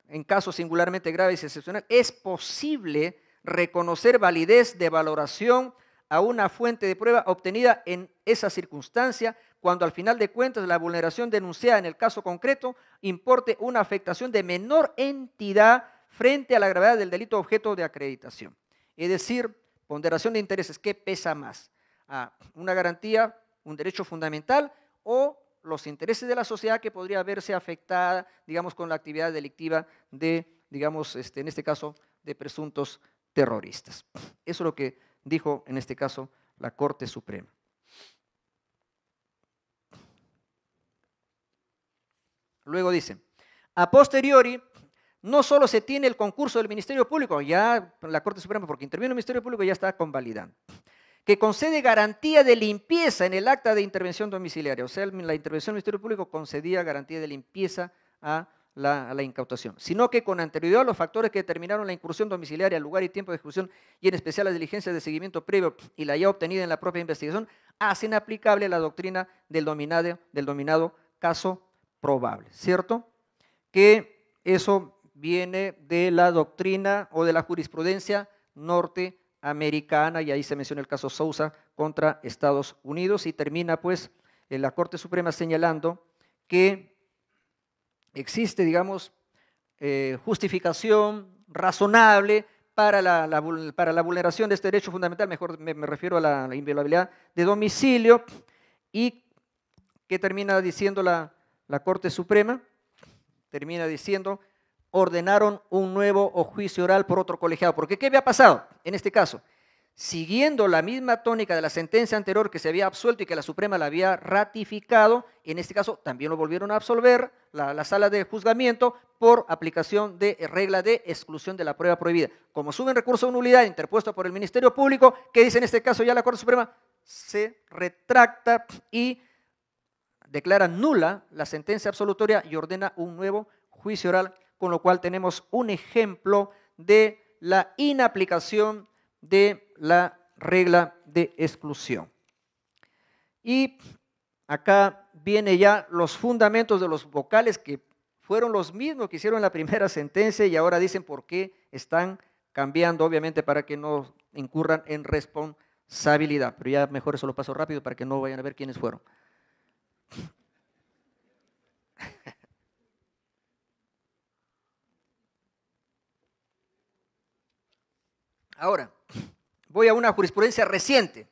en casos singularmente graves y excepcionales, es posible reconocer validez de valoración a una fuente de prueba obtenida en esa circunstancia, cuando al final de cuentas la vulneración denunciada en el caso concreto importe una afectación de menor entidad frente a la gravedad del delito objeto de acreditación. Es decir, ponderación de intereses, ¿qué pesa más? ¿Una garantía, un derecho fundamental o los intereses de la sociedad que podría verse afectada, digamos, con la actividad delictiva de, digamos, en este caso, de presuntos terroristas? Eso es lo que dijo en este caso la Corte Suprema. Luego dice, a posteriori, no solo se tiene el concurso del Ministerio Público, ya la Corte Suprema, porque interviene el Ministerio Público, ya está convalidando, que concede garantía de limpieza en el acta de intervención domiciliaria. O sea, la intervención del Ministerio Público concedía garantía de limpieza a la incautación, sino que con anterioridad los factores que determinaron la incursión domiciliaria, el lugar y tiempo de ejecución, y en especial las diligencias de seguimiento previo y la ya obtenida en la propia investigación, hacen aplicable la doctrina del dominado caso probable, ¿cierto? Que eso viene de la doctrina o de la jurisprudencia norteamericana, y ahí se menciona el caso Sousa contra Estados Unidos, y termina pues en la Corte Suprema señalando que existe, digamos, justificación razonable para la vulneración de este derecho fundamental, mejor me refiero a la inviolabilidad de domicilio, y que termina diciendo la Corte Suprema, termina diciendo, ordenaron un nuevo juicio oral por otro colegiado. Porque ¿qué había pasado en este caso? Siguiendo la misma tónica de la sentencia anterior que se había absuelto y que la Suprema la había ratificado, en este caso también lo volvieron a absolver la sala de juzgamiento por aplicación de regla de exclusión de la prueba prohibida. Como sube un recurso de nulidad interpuesto por el Ministerio Público, ¿qué dice en este caso ya la Corte Suprema? Se retracta y declara nula la sentencia absolutoria y ordena un nuevo juicio oral, con lo cual tenemos un ejemplo de la inaplicación de la regla de exclusión. Y acá vienen ya los fundamentos de los vocales, que fueron los mismos que hicieron la primera sentencia y ahora dicen por qué están cambiando, obviamente para que no incurran en responsabilidad. Pero ya mejor eso lo paso rápido para que no vayan a ver quiénes fueron. Ahora, voy a una jurisprudencia reciente,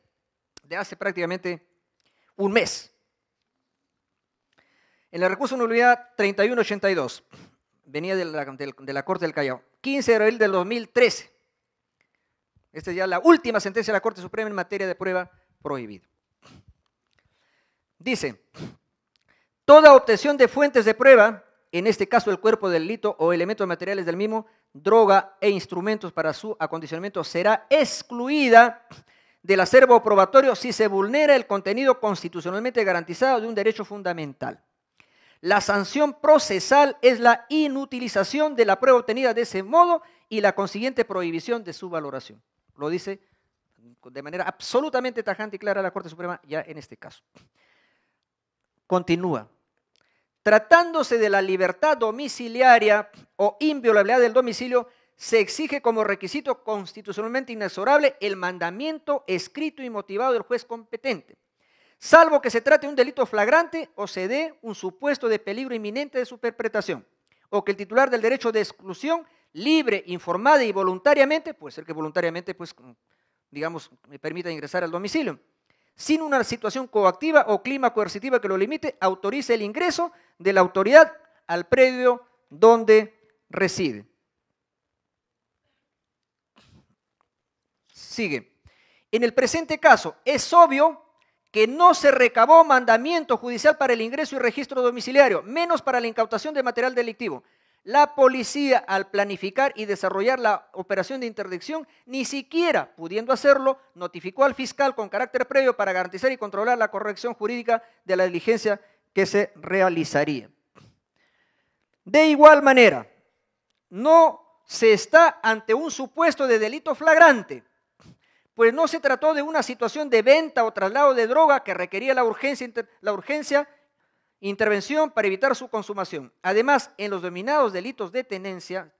de hace prácticamente un mes. En el recurso de nulidad 3182, venía de la Corte del Callao, 15 de abril del 2013. Esta es ya la última sentencia de la Corte Suprema en materia de prueba prohibida. Dice, toda obtención de fuentes de prueba, en este caso el cuerpo del delito o elementos materiales del mismo, droga e instrumentos para su acondicionamiento, será excluida del acervo probatorio si se vulnera el contenido constitucionalmente garantizado de un derecho fundamental. La sanción procesal es la inutilización de la prueba obtenida de ese modo y la consiguiente prohibición de su valoración. Lo dice de manera absolutamente tajante y clara la Corte Suprema ya en este caso. Continúa. Tratándose de la libertad domiciliaria o inviolabilidad del domicilio, se exige como requisito constitucionalmente inexorable el mandamiento escrito y motivado del juez competente, salvo que se trate de un delito flagrante o se dé un supuesto de peligro inminente de su perpetración, o que el titular del derecho de exclusión, libre, informada y voluntariamente, puede ser que voluntariamente, pues, digamos, me permita ingresar al domicilio, sin una situación coactiva o clima coercitiva que lo limite, autorice el ingreso de la autoridad al predio donde reside. Sigue. En el presente caso, es obvio que no se recabó mandamiento judicial para el ingreso y registro domiciliario, menos para la incautación de material delictivo. La policía, al planificar y desarrollar la operación de interdicción, ni siquiera pudiendo hacerlo, notificó al fiscal con carácter previo para garantizar y controlar la corrección jurídica de la diligencia que se realizaría. De igual manera, no se está ante un supuesto de delito flagrante, pues no se trató de una situación de venta o traslado de droga que requería la urgencia intervención para evitar su consumación. Además, en los denominados delitos de tenencia,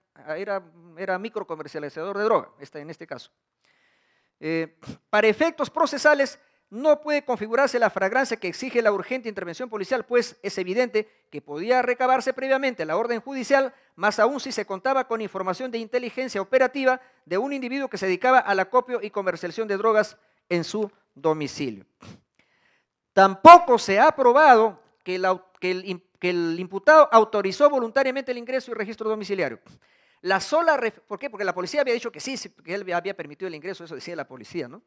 era microcomercializador de droga, en este caso. Para efectos procesales, no puede configurarse la flagrancia que exige la urgente intervención policial, pues es evidente que podía recabarse previamente la orden judicial, más aún si se contaba con información de inteligencia operativa de un individuo que se dedicaba al acopio y comercialización de drogas en su domicilio. Tampoco se ha probado que el imputado autorizó voluntariamente el ingreso y registro domiciliario. ¿Por qué? Porque la policía había dicho que sí, que él había permitido el ingreso, eso decía la policía, ¿no?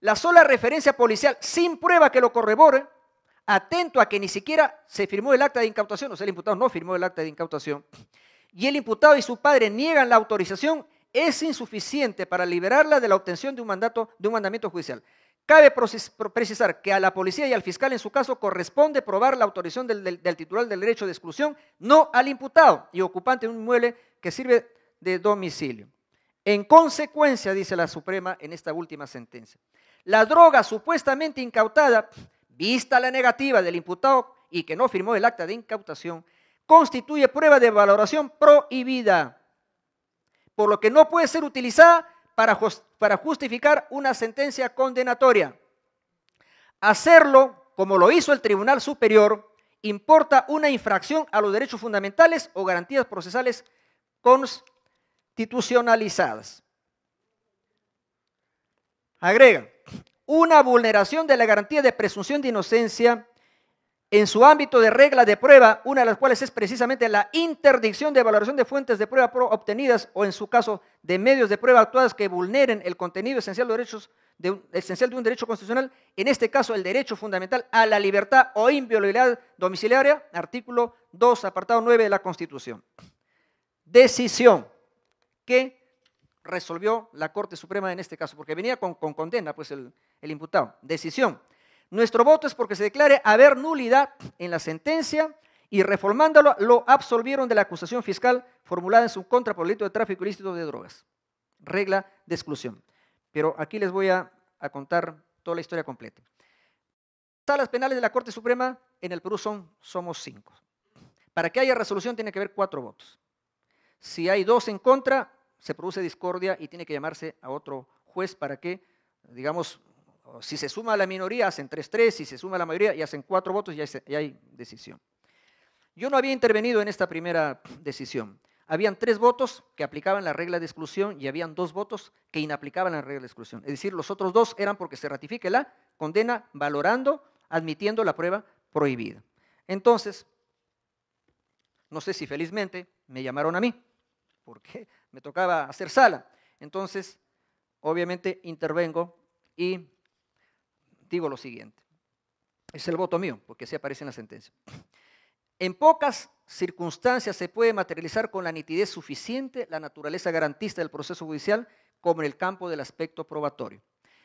La sola referencia policial, sin prueba que lo corrobore, atento a que ni siquiera se firmó el acta de incautación, o sea, el imputado no firmó el acta de incautación, y el imputado y su padre niegan la autorización, es insuficiente para liberarla de la obtención de un mandamiento judicial. Cabe precisar que a la policía y al fiscal en su caso corresponde probar la autorización del titular del derecho de exclusión, no al imputado y ocupante de un inmueble que sirve de domicilio. En consecuencia, dice la Suprema en esta última sentencia, la droga supuestamente incautada, vista la negativa del imputado y que no firmó el acta de incautación, constituye prueba de valoración prohibida, por lo que no puede ser utilizada para justificar una sentencia condenatoria. Hacerlo, como lo hizo el Tribunal Superior, importa una infracción a los derechos fundamentales o garantías procesales constitucionalizadas. Agrega, una vulneración de la garantía de presunción de inocencia en su ámbito de regla de prueba, una de las cuales es precisamente la interdicción de valoración de fuentes de prueba obtenidas o en su caso de medios de prueba actuadas que vulneren el contenido esencial de un derecho constitucional, en este caso el derecho fundamental a la libertad o inviolabilidad domiciliaria, artículo 2, apartado 9 de la Constitución. Decisión que resolvió la Corte Suprema en este caso, porque venía con condena pues el imputado. Decisión. Nuestro voto es porque se declare haber nulidad en la sentencia y reformándolo lo absolvieron de la acusación fiscal formulada en su contra por el delito de tráfico ilícito de drogas. Regla de exclusión. Pero aquí les voy a contar toda la historia completa. Salas penales de la Corte Suprema en el Perú somos 5. Para que haya resolución tiene que haber 4 votos. Si hay 2 en contra, se produce discordia y tiene que llamarse a otro juez para que, digamos, si se suma a la minoría, hacen 3-3, si se suma a la mayoría y hacen 4 votos y ya hay decisión. Yo no había intervenido en esta primera decisión. Habían 3 votos que aplicaban la regla de exclusión y habían 2 votos que inaplicaban la regla de exclusión. Es decir, los otros 2 eran porque se ratifique la condena valorando, admitiendo la prueba prohibida. Entonces, no sé si felizmente me llamaron a mí, porque me tocaba hacer sala. Entonces, obviamente intervengo y digo lo siguiente. Es el voto mío, porque así aparece en la sentencia. En pocas circunstancias se puede materializar con la nitidez suficiente la naturaleza garantista del proceso judicial como en el campo del aspecto probatorio.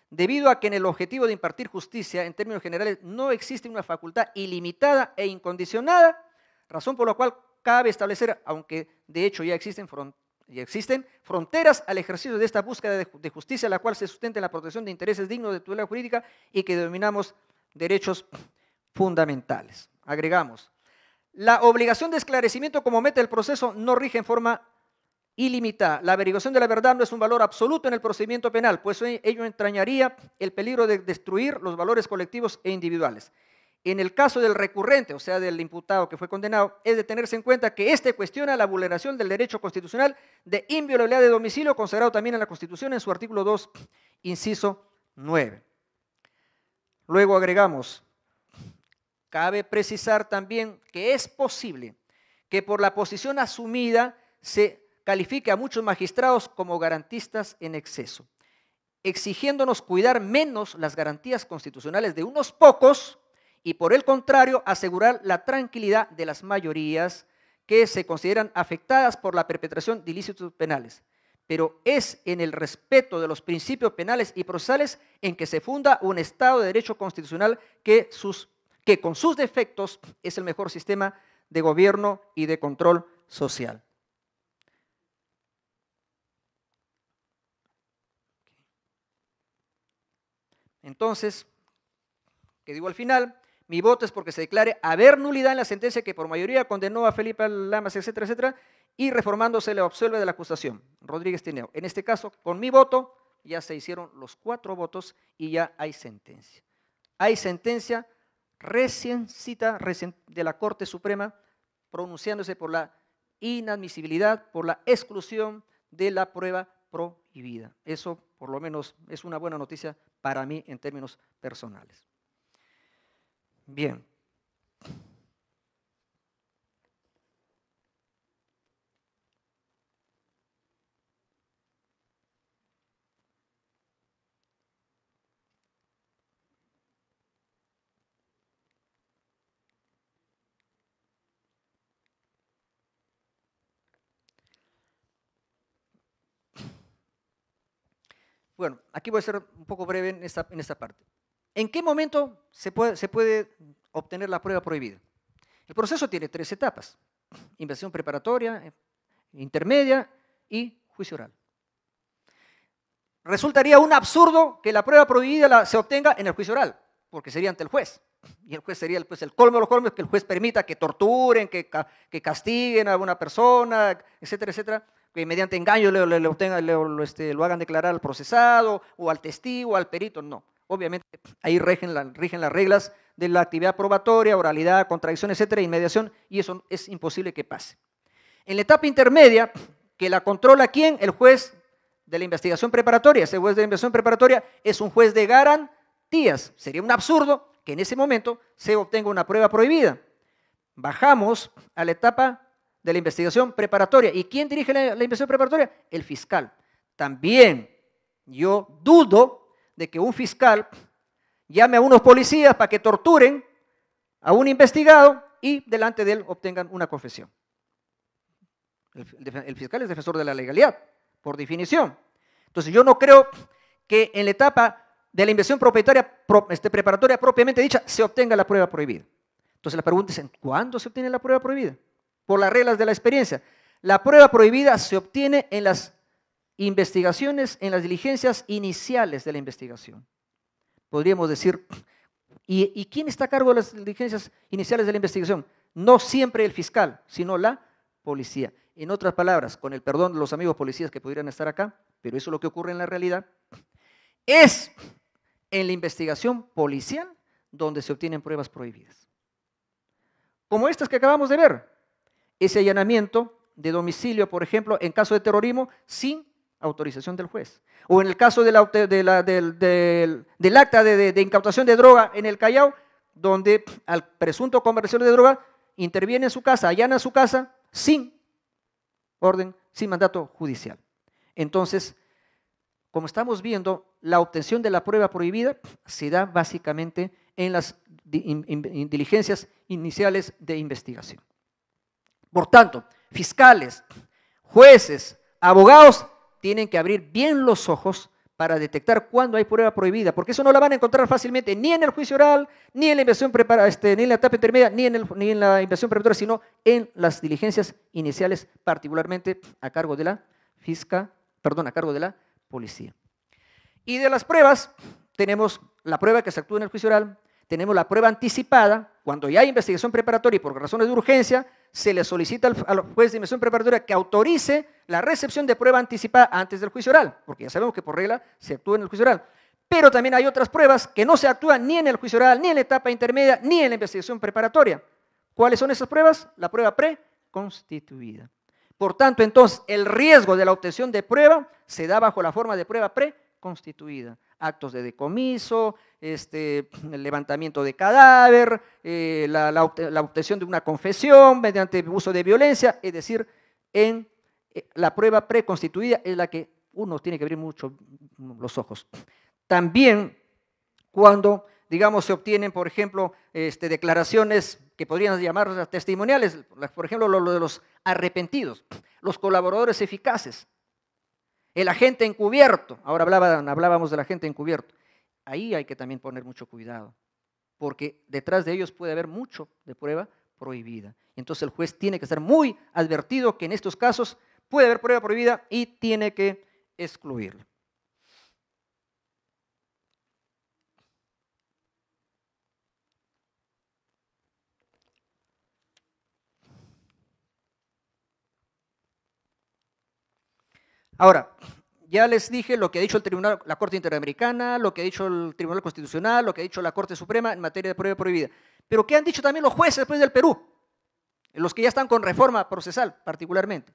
Debido a que en el objetivo de impartir justicia, en términos generales, no existe una facultad ilimitada e incondicionada, razón por la cual cabe establecer, aunque de hecho ya existen fronteras al ejercicio de esta búsqueda de justicia, la cual se sustenta en la protección de intereses dignos de tutela jurídica y que denominamos derechos fundamentales. Agregamos, la obligación de esclarecimiento como meta del proceso no rige en forma ilimitada. La averiguación de la verdad no es un valor absoluto en el procedimiento penal, pues ello entrañaría el peligro de destruir los valores colectivos e individuales. En el caso del recurrente, o sea, del imputado que fue condenado, es de tenerse en cuenta que éste cuestiona la vulneración del derecho constitucional de inviolabilidad de domicilio, consagrado también en la Constitución en su artículo 2, inciso 9. Luego agregamos, cabe precisar también que es posible que por la posición asumida se califique a muchos magistrados como garantistas en exceso, exigiéndonos cuidar menos las garantías constitucionales de unos pocos y por el contrario asegurar la tranquilidad de las mayorías que se consideran afectadas por la perpetración de ilícitos penales, pero es en el respeto de los principios penales y procesales en que se funda un Estado de Derecho constitucional que con sus defectos es el mejor sistema de gobierno y de control social. Entonces, ¿qué digo al final? Mi voto es porque se declare haber nulidad en la sentencia que por mayoría condenó a Felipe Lamas, etcétera, etcétera, y reformándose le absuelve de la acusación. Rodríguez Tineo. En este caso, con mi voto, ya se hicieron los 4 votos y ya hay sentencia. Hay sentencia reciencita de la Corte Suprema pronunciándose por la inadmisibilidad, por la exclusión de la prueba prohibida. Eso, por lo menos, es una buena noticia para mí en términos personales. Bien. Bueno, aquí voy a ser un poco breve en esta parte. ¿En qué momento se puede obtener la prueba prohibida? El proceso tiene 3 etapas: investigación preparatoria, intermedia y juicio oral. Resultaría un absurdo que la prueba prohibida se obtenga en el juicio oral, porque sería ante el juez. Y el juez sería el colmo de los colmos, que el juez permita que torturen, que castiguen a una persona, etcétera, etcétera, que mediante engaño lo hagan declarar al procesado o al testigo, al perito. No, obviamente ahí rigen las reglas de la actividad probatoria, oralidad, contradicción, etcétera, inmediación, y eso es imposible que pase. En la etapa intermedia, que la controla ¿quién? El juez de la investigación preparatoria. Ese juez de la investigación preparatoria es un juez de garantías. Sería un absurdo que en ese momento se obtenga una prueba prohibida. Bajamos a la etapa de la investigación preparatoria. ¿Y quién dirige la investigación preparatoria? El fiscal. También yo dudo de que un fiscal llame a unos policías para que torturen a un investigado y delante de él obtengan una confesión. El fiscal es defensor de la legalidad, por definición. Entonces yo no creo que en la etapa de la investigación preparatoria propiamente dicha se obtenga la prueba prohibida. Entonces la pregunta es, ¿cuándo se obtiene la prueba prohibida? Por las reglas de la experiencia. La prueba prohibida se obtiene en las investigaciones, en las diligencias iniciales de la investigación. Podríamos decir, ¿y quién está a cargo de las diligencias iniciales de la investigación? No siempre el fiscal, sino la policía. En otras palabras, con el perdón de los amigos policías que pudieran estar acá, pero eso es lo que ocurre en la realidad, es en la investigación policial donde se obtienen pruebas prohibidas. Como estas que acabamos de ver, ese allanamiento de domicilio, por ejemplo, en caso de terrorismo, sin autorización del juez. O en el caso del acta de incautación de droga en el Callao, donde al presunto comerciante de droga interviene en su casa, allana su casa, sin orden, sin mandato judicial. Entonces, como estamos viendo, la obtención de la prueba prohibida se da básicamente en las diligencias iniciales de investigación. Por tanto, fiscales, jueces, abogados tienen que abrir bien los ojos para detectar cuándo hay prueba prohibida, porque eso no la van a encontrar fácilmente ni en el juicio oral, ni en la investigación ni en la etapa intermedia, ni en la investigación preparatoria, sino en las diligencias iniciales, particularmente a cargo de la policía. Y de las pruebas, tenemos la prueba que se actúa en el juicio oral, tenemos la prueba anticipada, cuando ya hay investigación preparatoria y por razones de urgencia, se le solicita al juez de investigación preparatoria que autorice la recepción de prueba anticipada antes del juicio oral, porque ya sabemos que por regla se actúa en el juicio oral. Pero también hay otras pruebas que no se actúan ni en el juicio oral, ni en la etapa intermedia, ni en la investigación preparatoria. ¿Cuáles son esas pruebas? La prueba preconstituida. Por tanto, entonces, el riesgo de la obtención de prueba se da bajo la forma de prueba preconstituida. Actos de decomiso, el levantamiento de cadáver, la obtención de una confesión mediante uso de violencia, es decir, en la prueba preconstituida es la que uno tiene que abrir mucho los ojos. También cuando, digamos, se obtienen, por ejemplo, declaraciones que podrían llamarse testimoniales, por ejemplo, lo de los arrepentidos, los colaboradores eficaces, el agente encubierto. Ahora hablábamos del agente encubierto. Ahí hay que también poner mucho cuidado, porque detrás de ellos puede haber mucho de prueba prohibida. Entonces el juez tiene que estar muy advertido que en estos casos puede haber prueba prohibida y tiene que excluirla. Ahora, ya les dije lo que ha dicho el Tribunal, la Corte Interamericana, lo que ha dicho el Tribunal Constitucional, lo que ha dicho la Corte Suprema en materia de prueba prohibida. Pero ¿qué han dicho también los jueces después del Perú? Los que ya están con reforma procesal, particularmente.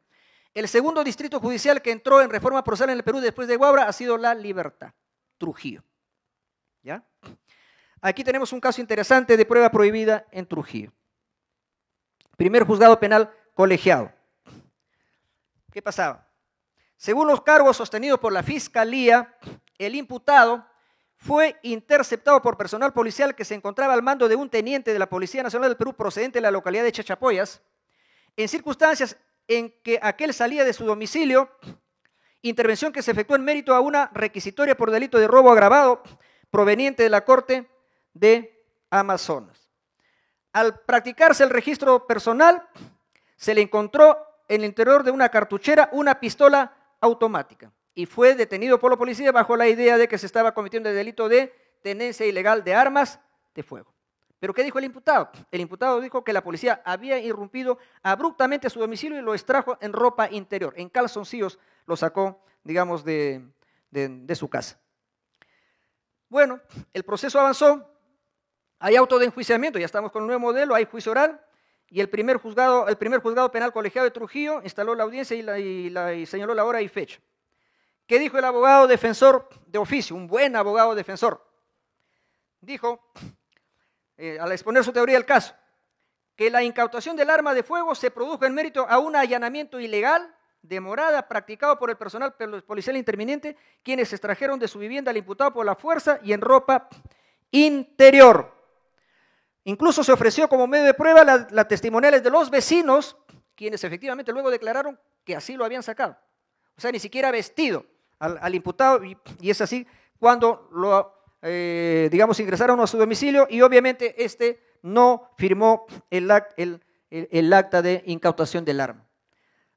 El segundo distrito judicial que entró en reforma procesal en el Perú después de Guaura ha sido La Libertad, Trujillo. ¿Ya? Aquí tenemos un caso interesante de prueba prohibida en Trujillo. Primer juzgado penal colegiado. ¿Qué pasaba? Según los cargos sostenidos por la Fiscalía, el imputado fue interceptado por personal policial que se encontraba al mando de un teniente de la Policía Nacional del Perú procedente de la localidad de Chachapoyas, en circunstancias en que aquel salía de su domicilio, intervención que se efectuó en mérito a una requisitoria por delito de robo agravado proveniente de la Corte de Amazonas. Al practicarse el registro personal, se le encontró en el interior de una cartuchera una pistola automática y fue detenido por la policía bajo la idea de que se estaba cometiendo el delito de tenencia ilegal de armas de fuego. ¿Pero qué dijo el imputado? El imputado dijo que la policía había irrumpido abruptamente a su domicilio y lo extrajo en ropa interior, en calzoncillos lo sacó, digamos, de su casa. Bueno, el proceso avanzó, hay auto de enjuiciamiento, ya estamos con el nuevo modelo, hay juicio oral, y el primer juzgado penal colegiado de Trujillo instaló la audiencia y señaló la hora y fecha. ¿Qué dijo el abogado defensor de oficio? Un buen abogado defensor. Dijo, al exponer su teoría del caso, que la incautación del arma de fuego se produjo en mérito a un allanamiento ilegal de morada practicado por el personal policial interviniente, quienes extrajeron de su vivienda al imputado por la fuerza y en ropa interior. Incluso se ofreció como medio de prueba las testimoniales de los vecinos, quienes efectivamente luego declararon que así lo habían sacado. O sea, ni siquiera vestido al imputado, y es así cuando lo, digamos, ingresaron a su domicilio y obviamente este no firmó el acta de incautación del arma.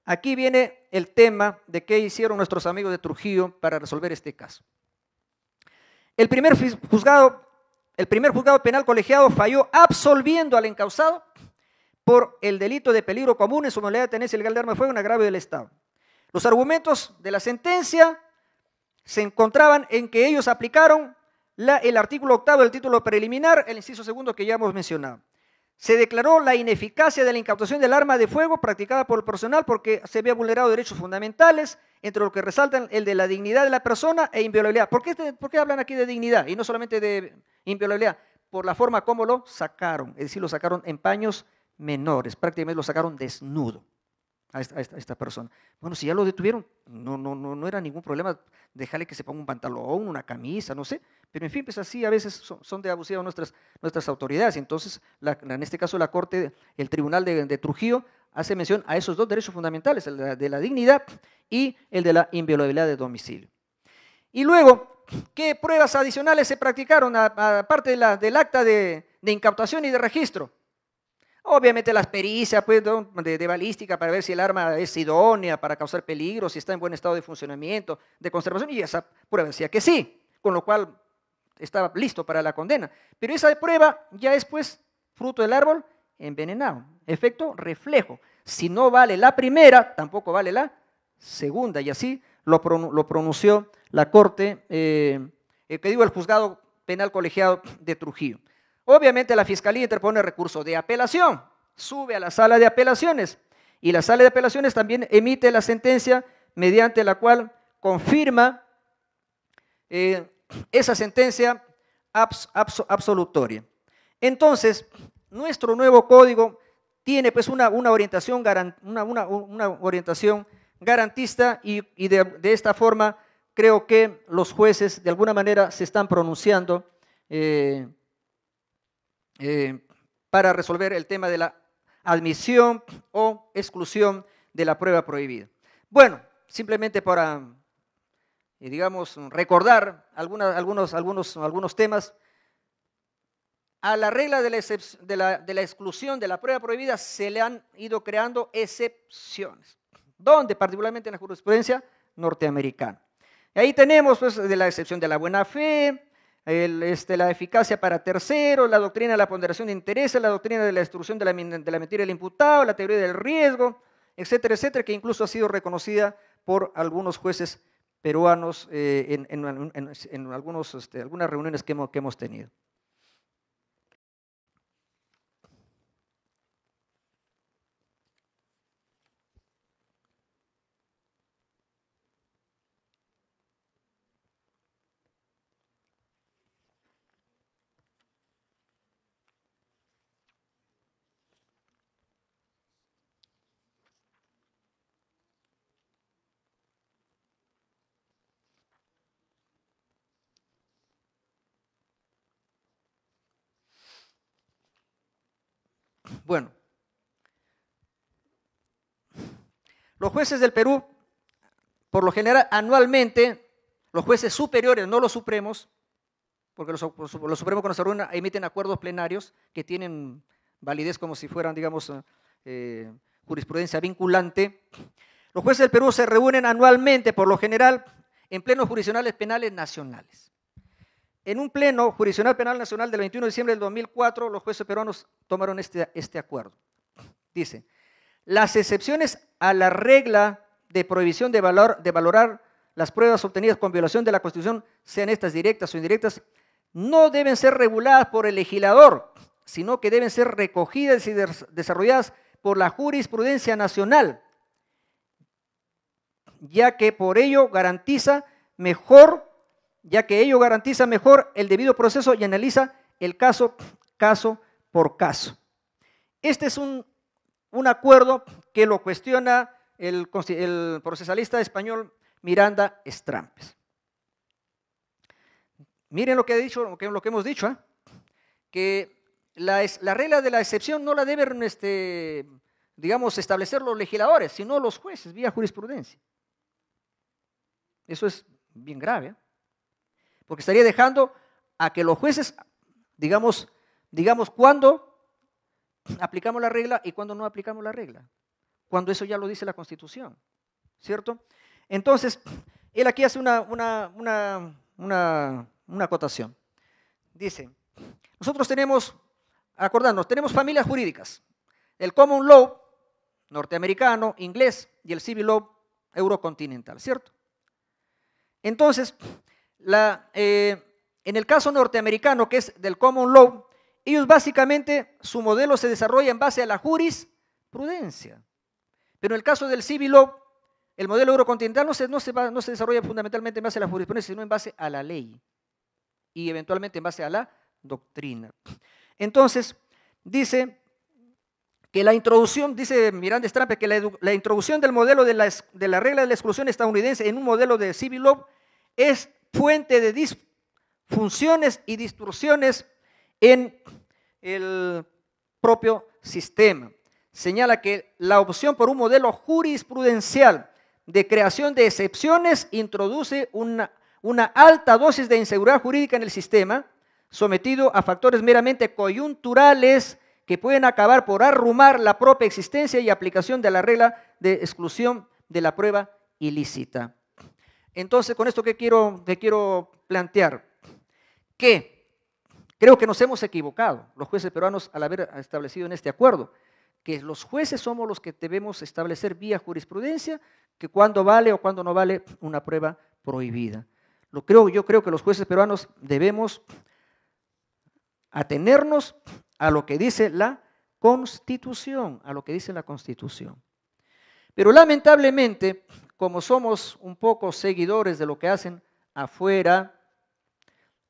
Aquí viene el tema de qué hicieron nuestros amigos de Trujillo para resolver este caso. El primer juzgado penal colegiado falló absolviendo al encausado por el delito de peligro común en su modalidad de tenencia ilegal de arma de fuego en agravio del Estado. Los argumentos de la sentencia se encontraban en que ellos aplicaron el artículo 8º del título preliminar, el inciso segundo que ya hemos mencionado. Se declaró la ineficacia de la incautación del arma de fuego practicada por el personal porque se había vulnerado derechos fundamentales, entre los que resaltan el de la dignidad de la persona e inviolabilidad. ¿Por qué hablan aquí de dignidad y no solamente de inviolabilidad? Por la forma como lo sacaron, es decir, lo sacaron en paños menores, prácticamente lo sacaron desnudo a esta persona. Bueno, si ya lo detuvieron, no era ningún problema dejarle que se ponga un pantalón, una camisa, no sé, pero en fin, pues así a veces son de abusivas nuestras autoridades. Entonces, en este caso la Corte, el Tribunal de Trujillo hace mención a esos dos derechos fundamentales, el de la dignidad y el de la inviolabilidad de domicilio. Y luego, ¿qué pruebas adicionales se practicaron aparte del acta de incautación y de registro? Obviamente las pericias pues, de balística para ver si el arma es idónea para causar peligro, si está en buen estado de funcionamiento, de conservación, y esa prueba decía que sí, con lo cual estaba listo para la condena. Pero esa prueba ya es pues fruto del árbol envenenado, efecto reflejo. Si no vale la primera, tampoco vale la segunda, y así lo pronunció la Corte, el juzgado penal colegiado de Trujillo. Obviamente la Fiscalía interpone recurso de apelación, sube a la sala de apelaciones y la sala de apelaciones también emite la sentencia mediante la cual confirma esa sentencia absolutoria. Entonces, nuestro nuevo código tiene pues una orientación garantista y de esta forma creo que los jueces de alguna manera se están pronunciando para resolver el tema de la admisión o exclusión de la prueba prohibida. Bueno, simplemente para, digamos, recordar algunos temas. A la regla de la exclusión de la prueba prohibida se le han ido creando excepciones. ¿Dónde? Particularmente en la jurisprudencia norteamericana. Y ahí tenemos pues, de la excepción de la buena fe, la eficacia para terceros, la doctrina de la ponderación de intereses, la doctrina de la instrucción de la mentira del imputado, la teoría del riesgo, etcétera, etcétera, que incluso ha sido reconocida por algunos jueces peruanos en algunas reuniones que hemos tenido. Bueno, los jueces del Perú, por lo general, anualmente, los jueces superiores, no los supremos, porque los supremos cuando se reúnen emiten acuerdos plenarios que tienen validez como si fueran, digamos, jurisprudencia vinculante. Los jueces del Perú se reúnen anualmente, por lo general, en plenos jurisdiccionales penales nacionales. En un pleno jurisdiccional penal nacional del 21 de diciembre del 2004, los jueces peruanos tomaron este acuerdo. Dice, las excepciones a la regla de prohibición de valorar las pruebas obtenidas con violación de la Constitución, sean estas directas o indirectas, no deben ser reguladas por el legislador, sino que deben ser recogidas y desarrolladas por la jurisprudencia nacional, ya que ello garantiza mejor el debido proceso y analiza el caso por caso. Este es un acuerdo que lo cuestiona el procesalista español Miranda Strampes. Miren lo que hemos dicho, que la regla de la excepción no la deben, digamos, establecer los legisladores, sino los jueces, vía jurisprudencia. Eso es bien grave, porque estaría dejando a que los jueces, digamos cuándo aplicamos la regla y cuándo no aplicamos la regla, cuando eso ya lo dice la Constitución, ¿cierto? Entonces, él aquí hace una acotación. Dice, nosotros tenemos familias jurídicas, el common law norteamericano, inglés y el civil law eurocontinental, ¿cierto? Entonces, en el caso norteamericano, que es del common law, ellos básicamente, su modelo se desarrolla en base a la jurisprudencia. Pero en el caso del civil law, el modelo eurocontinental no se desarrolla fundamentalmente en base a la jurisprudencia, sino en base a la ley y eventualmente en base a la doctrina. Entonces, dice que la introducción, dice Miranda Strampes, que la introducción del modelo de la regla de la exclusión estadounidense en un modelo de civil law es fuente de disfunciones y distorsiones en el propio sistema. Señala que la opción por un modelo jurisprudencial de creación de excepciones introduce una alta dosis de inseguridad jurídica en el sistema, sometido a factores meramente coyunturales que pueden acabar por arrumar la propia existencia y aplicación de la regla de exclusión de la prueba ilícita. Entonces, con esto, ¿qué quiero plantear? Que creo que nos hemos equivocado, los jueces peruanos, al haber establecido en este acuerdo, que los jueces somos los que debemos establecer vía jurisprudencia que cuándo vale o cuándo no vale una prueba prohibida. Yo creo que los jueces peruanos debemos atenernos a lo que dice la Constitución, Pero lamentablemente, como somos un poco seguidores de lo que hacen afuera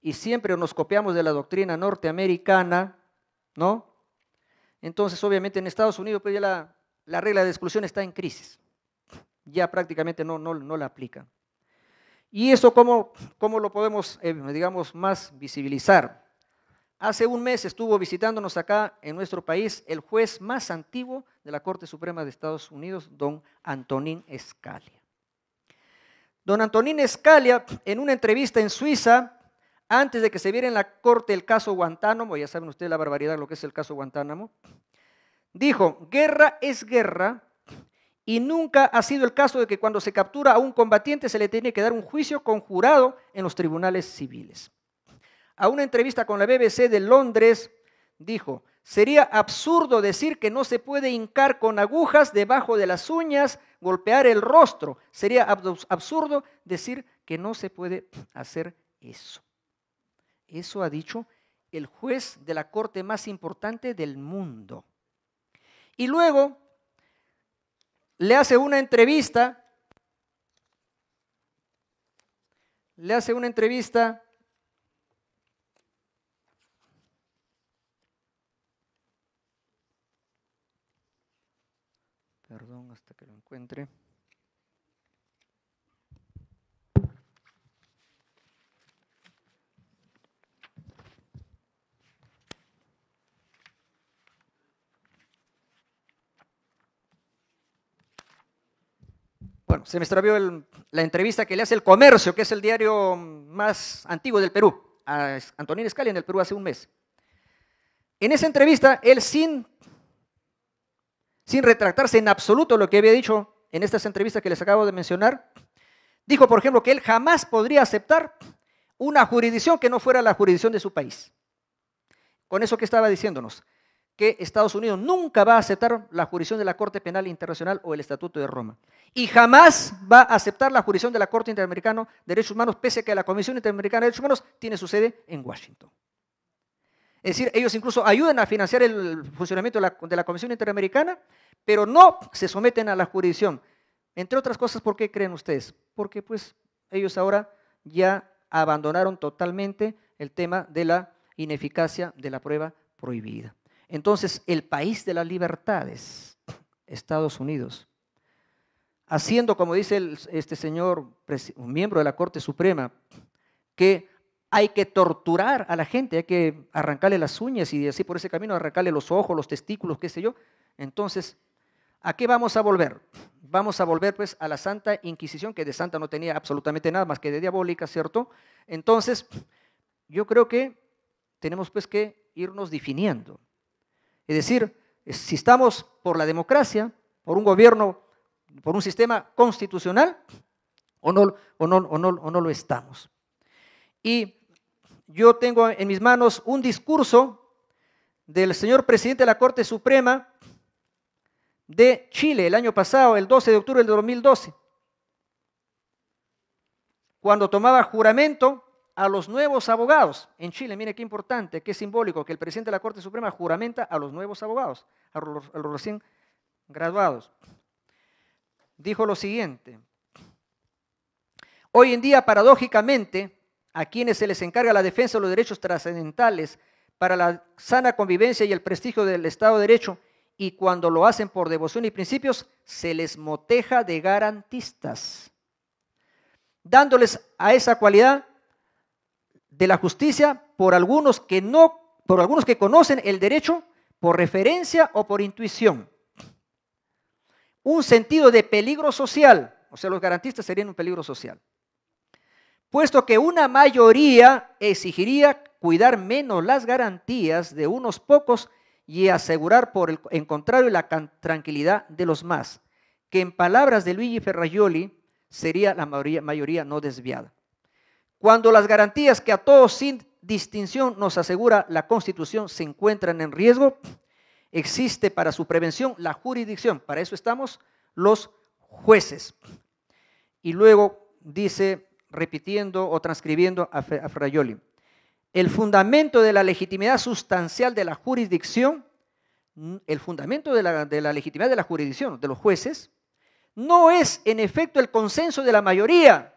y siempre nos copiamos de la doctrina norteamericana, ¿no? Entonces, obviamente, en Estados Unidos pues ya la regla de exclusión está en crisis. Ya prácticamente no la aplican. ¿Y eso cómo lo podemos, digamos, más visibilizar? hace un mes estuvo visitándonos acá en nuestro país el juez más antiguo de la Corte Suprema de Estados Unidos, don Antonín Scalia. Don Antonín Scalia, en una entrevista en Suiza, antes de que se viera en la Corte el caso Guantánamo, ya saben ustedes la barbaridad de lo que es el caso Guantánamo, dijo: guerra es guerra, y nunca ha sido el caso de que cuando se captura a un combatiente se le tiene que dar un juicio conjurado en los tribunales civiles. A una entrevista con la BBC de Londres, dijo: sería absurdo decir que no se puede hincar con agujas debajo de las uñas, golpear el rostro. Sería absurdo decir que no se puede hacer eso. Eso ha dicho el juez de la corte más importante del mundo. Y luego le hace una entrevista perdón, hasta que lo encuentre. Bueno, se me extravió la entrevista que le hace El Comercio, que es el diario más antiguo del Perú, a Antonín Scalia en el Perú hace un mes. En esa entrevista, él sin retractarse en absoluto lo que había dicho en estas entrevistas que les acabo de mencionar, dijo, por ejemplo, que él jamás podría aceptar una jurisdicción que no fuera la jurisdicción de su país. Con eso que estaba diciéndonos, que Estados Unidos nunca va a aceptar la jurisdicción de la Corte Penal Internacional o el Estatuto de Roma. Y jamás va a aceptar la jurisdicción de la Corte Interamericana de Derechos Humanos, pese a que la Comisión Interamericana de Derechos Humanos tiene su sede en Washington. Es decir, ellos incluso ayudan a financiar el funcionamiento de la Comisión Interamericana, pero no se someten a la jurisdicción. Entre otras cosas, ¿por qué creen ustedes? Porque pues ellos ahora ya abandonaron totalmente el tema de la ineficacia de la prueba prohibida. Entonces, el país de las libertades, Estados Unidos, haciendo, como dice este señor, un miembro de la Corte Suprema, que hay que torturar a la gente, hay que arrancarle las uñas y así por ese camino arrancarle los ojos, los testículos, qué sé yo. Entonces, ¿a qué vamos a volver? Vamos a volver pues a la Santa Inquisición, que de santa no tenía absolutamente nada más que de diabólica, ¿cierto? Entonces, yo creo que tenemos pues que irnos definiendo. Es decir, si estamos por la democracia, por un gobierno, por un sistema constitucional, o no lo estamos. Y yo tengo en mis manos un discurso del señor presidente de la Corte Suprema de Chile el año pasado, el 12 de octubre del 2012, cuando tomaba juramento a los nuevos abogados en Chile. Mire qué importante, qué simbólico que el presidente de la Corte Suprema juramenta a los nuevos abogados, a los recién graduados. Dijo lo siguiente: hoy en día, paradójicamente, a quienes se les encarga la defensa de los derechos trascendentales para la sana convivencia y el prestigio del Estado de Derecho, y cuando lo hacen por devoción y principios, se les moteja de garantistas, dándoles a esa cualidad de la justicia por algunos que conocen el derecho por referencia o por intuición, un sentido de peligro social, o sea, los garantistas serían un peligro social, puesto que una mayoría exigiría cuidar menos las garantías de unos pocos y asegurar en contrario la tranquilidad de los más, que en palabras de Luigi Ferrajoli sería la mayoría no desviada. Cuando las garantías que a todos sin distinción nos asegura la Constitución se encuentran en riesgo, existe para su prevención la jurisdicción. Para eso estamos los jueces. Y luego dice, repitiendo o transcribiendo a Ferrajoli, el fundamento de la legitimidad sustancial de la jurisdicción, el fundamento de la legitimidad de la jurisdicción de los jueces, no es en efecto el consenso de la mayoría,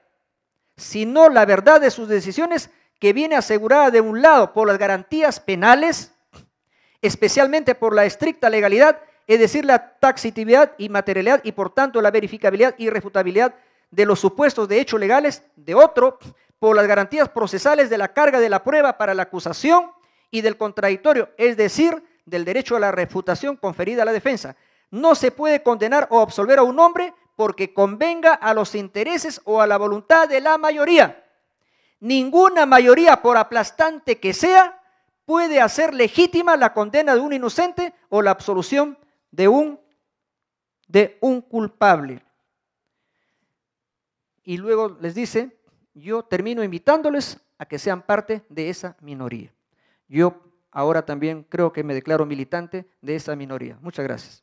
sino la verdad de sus decisiones, que viene asegurada de un lado por las garantías penales, especialmente por la estricta legalidad, es decir, la taxatividad y materialidad, y por tanto la verificabilidad y refutabilidad de los supuestos de hechos legales; de otro, por las garantías procesales de la carga de la prueba para la acusación y del contradictorio, es decir, del derecho a la refutación conferida a la defensa. No se puede condenar o absolver a un hombre porque convenga a los intereses o a la voluntad de la mayoría. Ninguna mayoría, por aplastante que sea, puede hacer legítima la condena de un inocente o la absolución de un culpable. Y luego les dice, yo termino invitándoles a que sean parte de esa minoría. Yo ahora también creo que me declaro militante de esa minoría. Muchas gracias.